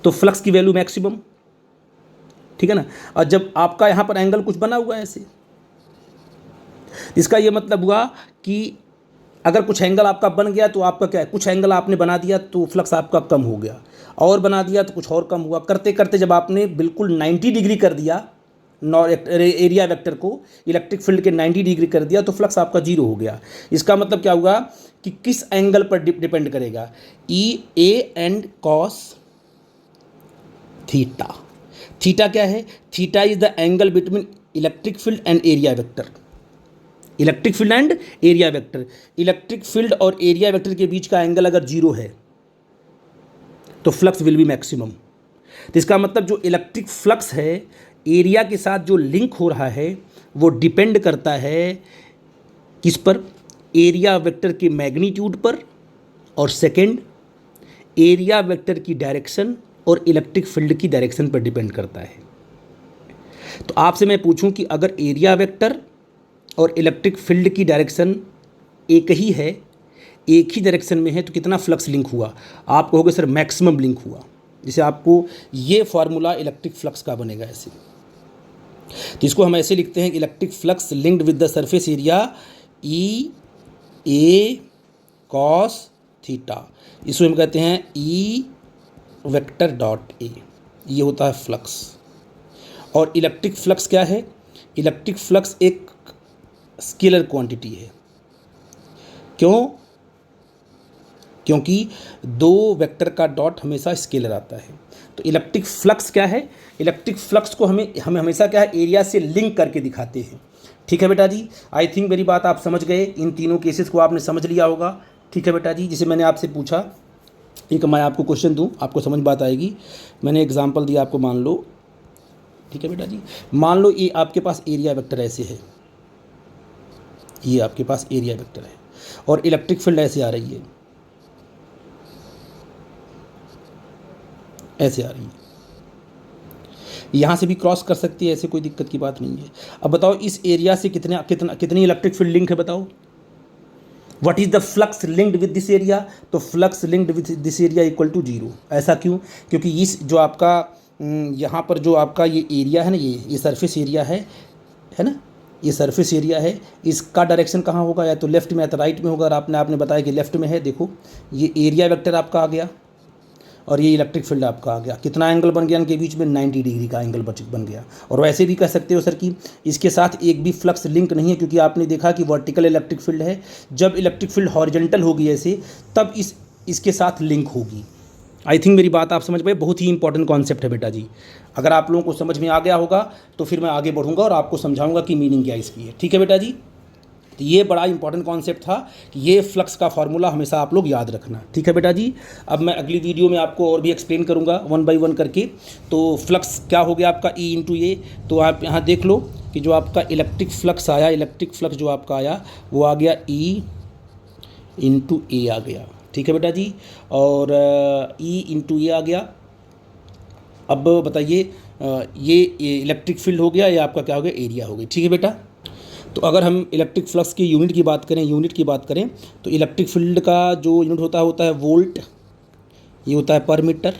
तो फ्लक्स की वैल्यू मैक्सिमम, ठीक है ना। और जब आपका यहां पर एंगल कुछ बना हुआ है ऐसे, इसका यह मतलब हुआ कि अगर कुछ एंगल आपका बन गया तो आपका क्या है, कुछ एंगल आपने बना दिया तो फ्लक्स आपका कम हो गया, और बना दिया तो कुछ और कम हुआ। करते करते जब आपने बिल्कुल 90 डिग्री कर दिया एरिया वेक्टर को, इलेक्ट्रिक फील्ड के 90 डिग्री कर दिया तो फ्लक्स आपका जीरो हो गया। इसका मतलब क्या हुआ कि किस एंगल पर डिपेंड करेगा, E A and cos theta. Theta क्या है, theta is the angle between electric field and area vector. Electric field and area vector, electric field और एरिया वेक्टर के बीच का एंगल अगर जीरो है तो फ्लक्स विल बी मैक्सिमम। तो इसका मतलब जो इलेक्ट्रिक फ्लक्स है एरिया के साथ जो लिंक हो रहा है वो डिपेंड करता है किस पर, एरिया वेक्टर के मैग्नीट्यूड पर, और सेकंड एरिया वेक्टर की डायरेक्शन और इलेक्ट्रिक फील्ड की डायरेक्शन पर डिपेंड करता है। तो आपसे मैं पूछूं कि अगर एरिया वेक्टर और इलेक्ट्रिक फील्ड की डायरेक्शन एक ही है, एक ही डायरेक्शन में है, तो कितना फ्लक्स लिंक हुआ, आप कहोगे सर मैक्सिमम लिंक हुआ। जैसे आपको ये फार्मूला इलेक्ट्रिक फ्लक्स का बनेगा ऐसे, तो इसको हम ऐसे लिखते हैं, electric flux linked with the surface area E A cos theta, इसको हम कहते हैं ई वेक्टर डॉट ए, ये होता है फ्लक्स। और इलेक्ट्रिक फ्लक्स क्या है, इलेक्ट्रिक फ्लक्स एक स्केलर क्वांटिटी है। क्यों, क्योंकि दो वेक्टर का डॉट हमेशा स्केलर आता है। तो इलेक्ट्रिक फ्लक्स क्या है, इलेक्ट्रिक फ्लक्स को हम हमेशा क्या है, एरिया से लिंक करके दिखाते हैं। ठीक है बेटा जी, आई थिंक मेरी बात आप समझ गए, इन तीनों केसेस को आपने समझ लिया होगा। ठीक है बेटा जी, जिसे मैंने आपसे पूछा, एक मैं आपको क्वेश्चन दूं, आपको समझ बात आएगी। मैंने एग्जांपल दिया आपको, मान लो, ठीक है बेटा जी, मान लो ये आपके पास एरिया वेक्टर ऐसे है, ये आपके पास एरिया वेक्टर है और इलेक्ट्रिक फील्ड ऐसे आ रही है, ऐसे आ रही है, यहाँ से भी क्रॉस कर सकती है, ऐसे कोई दिक्कत की बात नहीं है। अब बताओ इस एरिया से कितनी इलेक्ट्रिक फील्ड लिंक है, बताओ what is the flux linked with this area. तो flux linked with this area equal to zero. ऐसा क्यों, क्योंकि इस जो आपका यहाँ पर जो आपका ये एरिया है ना, ये सरफेस एरिया है ना, ये सरफेस एरिया है, इसका डायरेक्शन कहाँ होगा, या तो लेफ्ट में या तो राइट में होगा। और आपने बताया कि लेफ्ट में है, देखो ये एरिया वेक्टर आपका आ गया और ये इलेक्ट्रिक फील्ड आपका आ गया। कितना एंगल बन गया इनके बीच में, 90 डिग्री का एंगल बन गया। और वैसे भी कह सकते हो सर कि इसके साथ एक भी फ्लक्स लिंक नहीं है, क्योंकि आपने देखा कि वर्टिकल इलेक्ट्रिक फील्ड है। जब इलेक्ट्रिक फील्ड हॉरिजॉन्टल होगी ऐसे, तब इसके साथ लिंक होगी। आई थिंक मेरी बात आप समझ पाए, बहुत ही इंपॉर्टेंट कॉन्सेप्ट है बेटा जी। अगर आप लोगों को समझ में आ गया होगा तो फिर मैं आगे बढ़ूंगा और आपको समझाऊंगा कि मीनिंग क्या इसकी है। ठीक है बेटा जी, तो ये बड़ा इंपॉर्टेंट कॉन्सेप्ट था कि ये फ्लक्स का फार्मूला हमेशा आप लोग याद रखना। ठीक है बेटा जी, अब मैं अगली वीडियो में आपको और भी एक्सप्लेन करूंगा वन बाय वन करके। तो फ्लक्स क्या हो गया आपका, ई इंटू ए। तो आप यहाँ देख लो कि जो आपका इलेक्ट्रिक फ्लक्स आया, इलेक्ट्रिक फ्लक्स जो आपका आया वो आ गया ई इंटू ए आ गया। ठीक है बेटा जी, और ई इंटू ए आ गया। अब बताइए ये इलेक्ट्रिक फील्ड हो गया, या आपका क्या हो गया, एरिया हो गई। ठीक है बेटा, तो अगर हम इलेक्ट्रिक फ्लक्स की यूनिट की बात करें, तो इलेक्ट्रिक फील्ड का जो यूनिट होता है वोल्ट, ये होता है पर मीटर,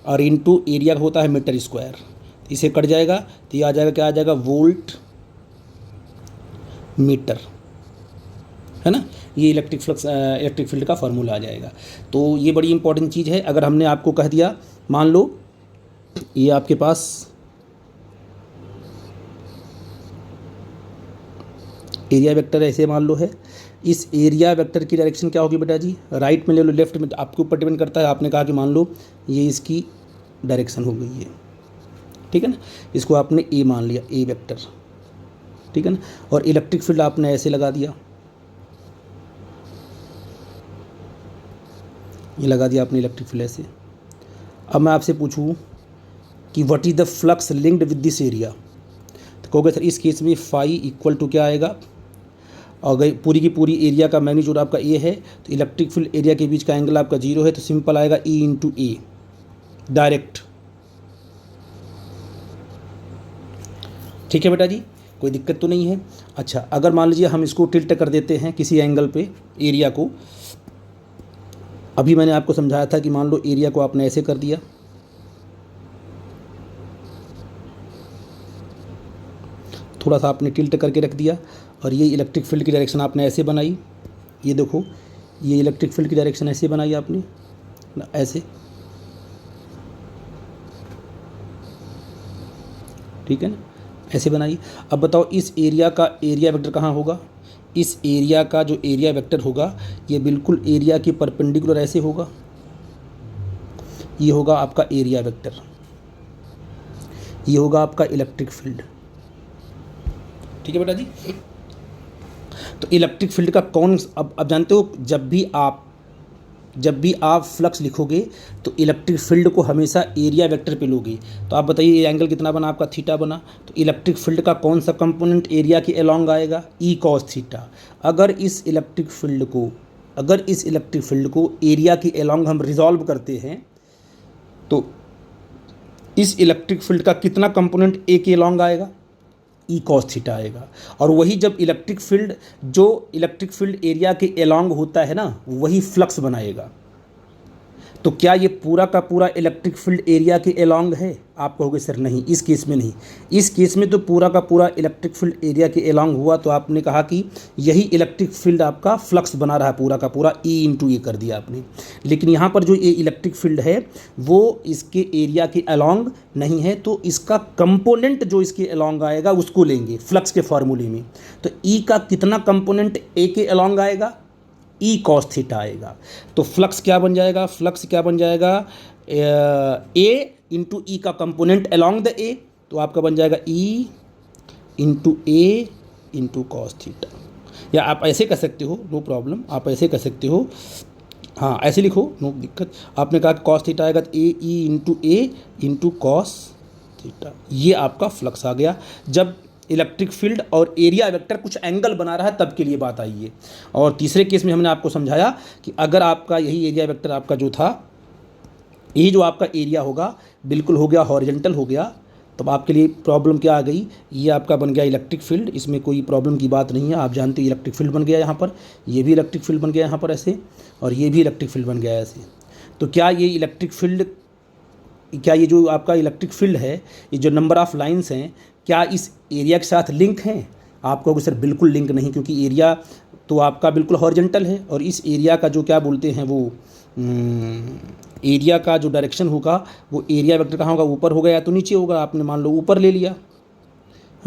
और इंटू एरिया होता है मीटर स्क्वायर। इसे कट जाएगा तो ये आ जाएगा, क्या आ जाएगा, वोल्ट मीटर, है ना। ये इलेक्ट्रिक फील्ड का फार्मूला आ जाएगा। तो ये बड़ी इंपॉर्टेंट चीज़ है। अगर हमने आपको कह दिया, मान लो ये आपके पास एरिया वेक्टर ऐसे मान लो है, इस एरिया वेक्टर की डायरेक्शन क्या होगी बेटा जी, राइट में ले लो लेफ्ट में, आपके ऊपर डिपेंड करता है। आपने कहा कि मान लो ये इसकी डायरेक्शन हो गई है, ठीक है ना, इसको आपने ए मान लिया, ए वेक्टर, ठीक है ना। और इलेक्ट्रिक फील्ड आपने ऐसे लगा दिया, ये लगा दिया आपने इलेक्ट्रिक फील्ड ऐसे। अब मैं आपसे पूछूं कि what is the flux linked with this area, तो कहोगे सर इस केस में फाई इक्वल टू क्या आएगा, अगर पूरी की पूरी एरिया का मैग्नीट्यूड आपका ए है तो इलेक्ट्रिक फील्ड एरिया के बीच का एंगल आपका 0 है, तो सिंपल आएगा ई इंटू ए डायरेक्ट। ठीक है बेटा जी, कोई दिक्कत तो नहीं है। अच्छा, अगर मान लीजिए हम इसको टिल्ट कर देते हैं किसी एंगल पे एरिया को, अभी मैंने आपको समझाया था कि मान लो एरिया को आपने ऐसे कर दिया, थोड़ा सा आपने टिल्ट करके रख दिया, और ये इलेक्ट्रिक फील्ड की डायरेक्शन आपने ऐसे बनाई, ये देखो ये इलेक्ट्रिक फील्ड की डायरेक्शन ऐसे बनाई आपने ऐसे, ठीक है ना, ऐसे बनाई। अब बताओ इस एरिया का एरिया वेक्टर कहाँ होगा, इस एरिया का जो एरिया वेक्टर होगा ये बिल्कुल एरिया के परपेंडिकुलर ऐसे होगा, ये होगा आपका एरिया वेक्टर, ये होगा आपका इलेक्ट्रिक फील्ड। ठीक है बेटा जी, तो इलेक्ट्रिक फील्ड का कौन, अब जानते हो जब भी आप फ्लक्स लिखोगे तो इलेक्ट्रिक फील्ड को हमेशा एरिया वेक्टर पे लोगे। तो आप बताइए ये एंगल कितना बना आपका, थीटा बना, तो इलेक्ट्रिक फील्ड का कौन सा कंपोनेंट एरिया के अलोंग आएगा, ई कॉस थीटा। अगर इस इलेक्ट्रिक फील्ड को एरिया के अलोंग हम रिजॉल्व करते हैं तो इस इलेक्ट्रिक फील्ड का कितना कंपोनेंट ए के अलोंग आएगा, ई कॉस थीटा आएगा। और वही जब इलेक्ट्रिक फील्ड एरिया के अलोंग होता है ना, वही फ्लक्स बनाएगा। तो क्या ये पूरा का पूरा इलेक्ट्रिक फील्ड एरिया के अलोंग है, आप कहोगे सर नहीं, इस केस में नहीं। इस केस में तो पूरा का पूरा इलेक्ट्रिक फील्ड एरिया के अलोंग हुआ, तो आपने कहा कि यही इलेक्ट्रिक फील्ड आपका फ्लक्स बना रहा है पूरा का पूरा, ई इंटू ए कर दिया आपने। लेकिन यहाँ पर जो ये इलेक्ट्रिक फील्ड है वो इसके एरिया के अलोंग नहीं है, तो इसका कंपोनेंट जो इसके अलोंग आएगा उसको लेंगे फ्लक्स के फॉर्मूले में। तो ई का कितना कंपोनेंट ए के अलोंग आएगा, ई कॉस थीटा आएगा। तो फ्लक्स क्या बन जाएगा, ए इंटू ई का कंपोनेंट अलोंग द ए, तो आपका बन जाएगा ई इंटू ए इंटू कॉस थीटा। या आप ऐसे कर सकते हो, नो प्रॉब्लम, आप ऐसे कर सकते हो, हाँ ऐसे लिखो, नो दिक्कत। आपने कहा कॉस थीटा आएगा तो ए इंटू कॉस थीटा, ये आपका फ्लक्स आ गया। जब इलेक्ट्रिक फील्ड और एरिया वेक्टर कुछ एंगल बना रहा है तब के लिए बात आई है। और तीसरे केस में हमने आपको समझाया कि अगर आपका यही एरिया वेक्टर आपका जो था, यही जो आपका एरिया होगा बिल्कुल हो गया हॉरिजॉन्टल हो गया, तब आपके लिए प्रॉब्लम क्या आ गई, ये आपका बन गया इलेक्ट्रिक फील्ड। इसमें कोई प्रॉब्लम की बात नहीं है, आप जानते हैं इलेक्ट्रिक फील्ड बन गया यहाँ पर, ये भी इलेक्ट्रिक फील्ड बन गया यहाँ पर ऐसे, और ये भी इलेक्ट्रिक फील्ड बन गया ऐसे। तो क्या ये जो आपका इलेक्ट्रिक फील्ड है, ये जो नंबर ऑफ लाइन्स हैं, क्या इस एरिया के साथ लिंक हैं? आप कहोगे सर बिल्कुल लिंक नहीं, क्योंकि एरिया तो आपका बिल्कुल हॉरिजॉन्टल है, और इस एरिया का जो क्या बोलते हैं वो एरिया का जो डायरेक्शन होगा वो एरिया वेक्टर कहाँ होगा, ऊपर होगा या तो नीचे होगा। आपने मान लो ऊपर ले लिया है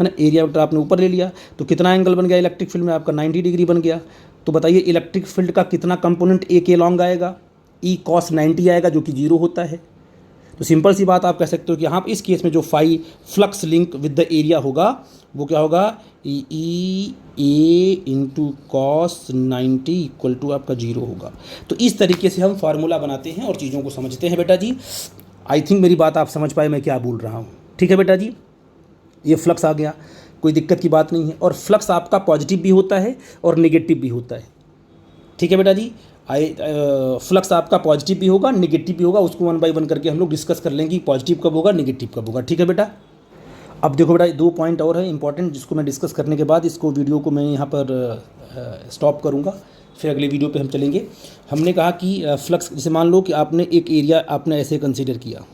ना, एरिया वेक्टर आपने ऊपर ले लिया, तो कितना एंगल बन गया इलेक्ट्रिक फील्ड में आपका, 90 डिग्री बन गया। तो बताइए इलेक्ट्रिक फील्ड का कितना कंपोनेंट ए के लॉन्ग आएगा, ई कॉस 90 आएगा, जो कि 0 होता है। तो सिंपल सी बात आप कह सकते हो कि यहाँ इस केस में जो phi flux link with the area होगा वो क्या होगा, E A into cos 90 equal to आपका 0 होगा। तो इस तरीके से हम फार्मूला बनाते हैं और चीज़ों को समझते हैं बेटा जी। आई थिंक मेरी बात आप समझ पाए मैं क्या बोल रहा हूँ। ठीक है बेटा जी, ये फ्लक्स आ गया, कोई दिक्कत की बात नहीं है। और फ्लक्स आपका पॉजिटिव भी होता है और नेगेटिव भी होता है। ठीक है बेटा जी, फ्लक्स आपका पॉजिटिव भी होगा नेगेटिव भी होगा, उसको 1 बाय 1 करके हम लोग डिस्कस कर लेंगे कि पॉजिटिव कब होगा नेगेटिव कब होगा। ठीक है बेटा, अब देखो बेटा 2 पॉइंट और है इंपॉर्टेंट, जिसको मैं डिस्कस करने के बाद इसको वीडियो को मैं यहाँ पर स्टॉप करूँगा, फिर अगले वीडियो पे हम चलेंगे। हमने कहा कि फ्लक्स, जैसे मान लो कि आपने एक एरिया आपने ऐसे कंसीडर किया,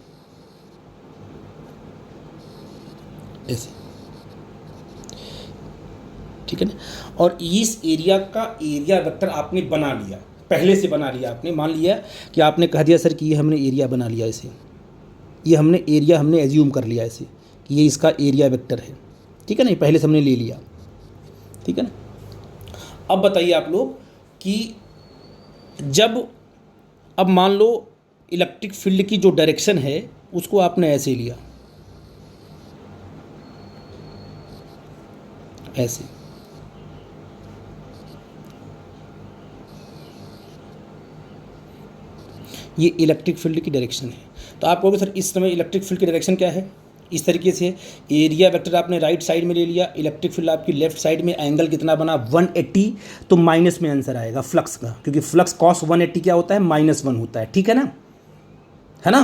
ऐसे, ठीक है ना, और इस एरिया का एरिया वेक्टर आपने बना लिया, पहले से बना लिया आपने। मान लिया कि आपने कह दिया सर कि ये हमने एरिया बना लिया ऐसे, ये हमने एरिया हमने एज्यूम कर लिया ऐसे कि ये इसका एरिया वेक्टर है। ठीक है ना, ये पहले से हमने ले लिया। ठीक है ना, अब बताइए आप लोग कि जब अब मान लो इलेक्ट्रिक फील्ड की जो डायरेक्शन है उसको आपने ऐसे लिया, ऐसे, ये इलेक्ट्रिक फील्ड की डायरेक्शन है। तो आप कहोगे सर इस समय इलेक्ट्रिक फील्ड की डायरेक्शन क्या है, इस तरीके से एरिया वेक्टर आपने राइट साइड में ले लिया, इलेक्ट्रिक फील्ड आपकी लेफ्ट साइड में, एंगल कितना बना 180, तो माइनस में आंसर आएगा फ्लक्स का, क्योंकि फ्लक्स कॉस 180 क्या होता है -1 होता है, ठीक है ना, है ना।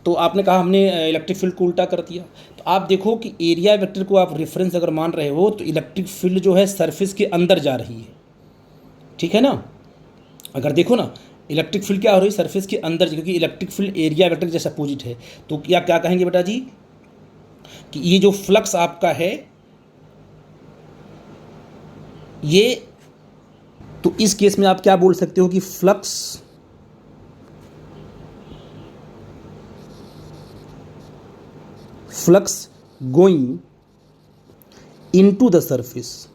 तो आपने कहा हमने इलेक्ट्रिक फील्ड को उल्टा कर दिया। तो आप देखो कि एरिया वेक्टर को आप रेफरेंस अगर मान रहे हो तो इलेक्ट्रिक फील्ड जो है सरफेस के अंदर जा रही है, ठीक है ना। अगर देखो ना इलेक्ट्रिक फील्ड क्या हो रही है, सरफेस के अंदर, क्योंकि इलेक्ट्रिक फील्ड एरिया वेक्टर के जैसे अपोजिट है। तो क्या क्या कहेंगे बेटा जी कि ये जो फ्लक्स आपका है ये, तो इस केस में आप क्या बोल सकते हो कि flux going into the surface,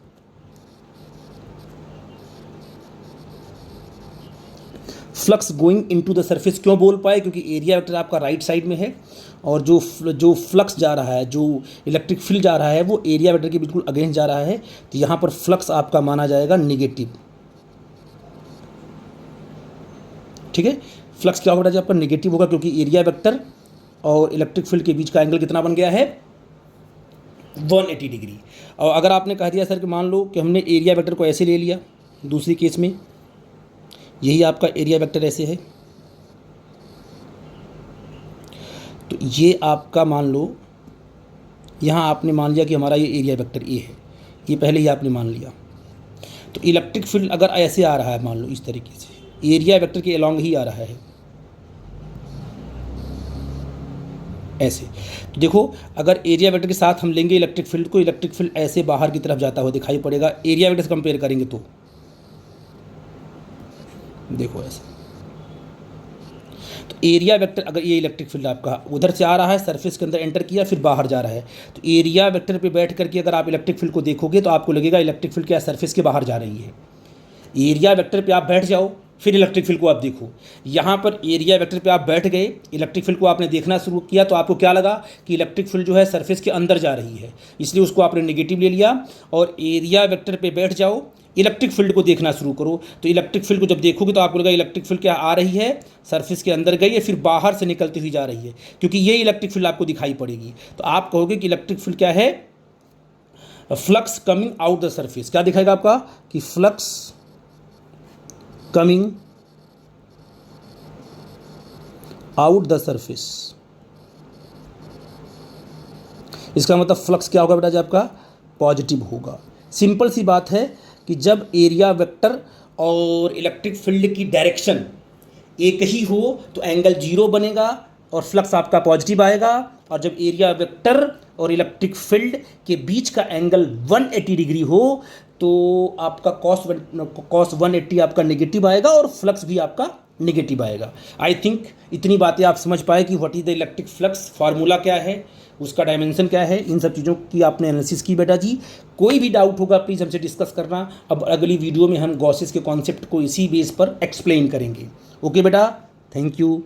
flux going into the surface क्यों बोल पाए, क्योंकि एरिया वेक्टर आपका राइट साइड में है और जो फ्लक्स जा रहा है, जो इलेक्ट्रिक फील्ड जा रहा है वो एरिया वेक्टर के बिल्कुल अगेंस्ट जा रहा है। तो यहाँ पर फ्लक्स आपका माना जाएगा नेगेटिव, ठीक है। फ्लक्स क्या होगा जी आपका नेगेटिव होगा, क्योंकि एरिया वेक्टर और इलेक्ट्रिक फील्ड के बीच का एंगल कितना बन गया है 180 डिग्री। और अगर आपने कह दिया सर कि मान लो कि हमने एरिया वेक्टर को ऐसे ले लिया, दूसरी केस में यही आपका एरिया वेक्टर ऐसे है, तो ये आपका मान लो यहाँ आपने मान लिया कि हमारा ये एरिया वेक्टर ए है, ये पहले ही आपने मान लिया। तो इलेक्ट्रिक फील्ड अगर ऐसे आ रहा है, मान लो इस तरीके से, एरिया वेक्टर के अलॉन्ग ही आ रहा है ऐसे, तो देखो अगर एरिया वेक्टर के साथ हम लेंगे इलेक्ट्रिक फील्ड को, इलेक्ट्रिक फील्ड ऐसे बाहर की तरफ जाता हुआ दिखाई पड़ेगा, एरिया वेक्टर से कंपेयर करेंगे तो देखो ऐसे। तो एरिया वेक्टर अगर ये इलेक्ट्रिक फील्ड आपका उधर से आ रहा है, सरफेस के अंदर एंटर किया फिर बाहर जा रहा है, तो एरिया वेक्टर पे बैठ करके अगर आप इलेक्ट्रिक फील्ड को देखोगे तो आपको लगेगा इलेक्ट्रिक फील्ड क्या सरफेस के बाहर जा रही है। एरिया वेक्टर पे आप बैठ जाओ फिर इलेक्ट्रिक फील्ड को आप देखो, यहाँ पर एरिया वेक्टर पे आप बैठ गए, इलेक्ट्रिक फील्ड को आपने देखना शुरू किया तो आपको क्या लगा कि इलेक्ट्रिक फील्ड जो है सरफेस के अंदर जा रही है, इसलिए उसको आपने नेगेटिव ले लिया। और एरिया वेक्टर पे बैठ जाओ, इलेक्ट्रिक फील्ड को देखना शुरू करो, तो इलेक्ट्रिक फील्ड को जब देखोगे तो आपको लगा इलेक्ट्रिक फील्ड क्या आ रही है सरफेस के अंदर गई है फिर बाहर से निकलती हुई जा रही है, क्योंकि ये इलेक्ट्रिक फील्ड आपको दिखाई पड़ेगी। तो आप कहोगे कि इलेक्ट्रिक फील्ड क्या है, flux coming out the surface. क्या दिखाएगा आपका कि flux coming out the surface. इसका मतलब फ्लक्स क्या होगा बेटा जी आपका पॉजिटिव होगा। सिंपल सी बात है कि जब एरिया वेक्टर और इलेक्ट्रिक फील्ड की डायरेक्शन एक ही हो तो एंगल 0 बनेगा और फ्लक्स आपका पॉजिटिव आएगा, और जब एरिया वेक्टर और इलेक्ट्रिक फील्ड के बीच का एंगल 180 डिग्री हो तो आपका कॉस 180 आपका नेगेटिव आएगा और फ्लक्स भी आपका नेगेटिव आएगा। आई थिंक इतनी बातें आप समझ पाए कि what is the electric flux, formula क्या है, उसका डायमेंशन क्या है, इन सब चीज़ों की आपने एनालिसिस की बेटा जी। कोई भी डाउट होगा प्लीज़ हमसे डिस्कस करना। अब अगली वीडियो में हम गॉसेस के कॉन्सेप्ट को इसी बेस पर एक्सप्लेन करेंगे। ओके बेटा, थैंक यू।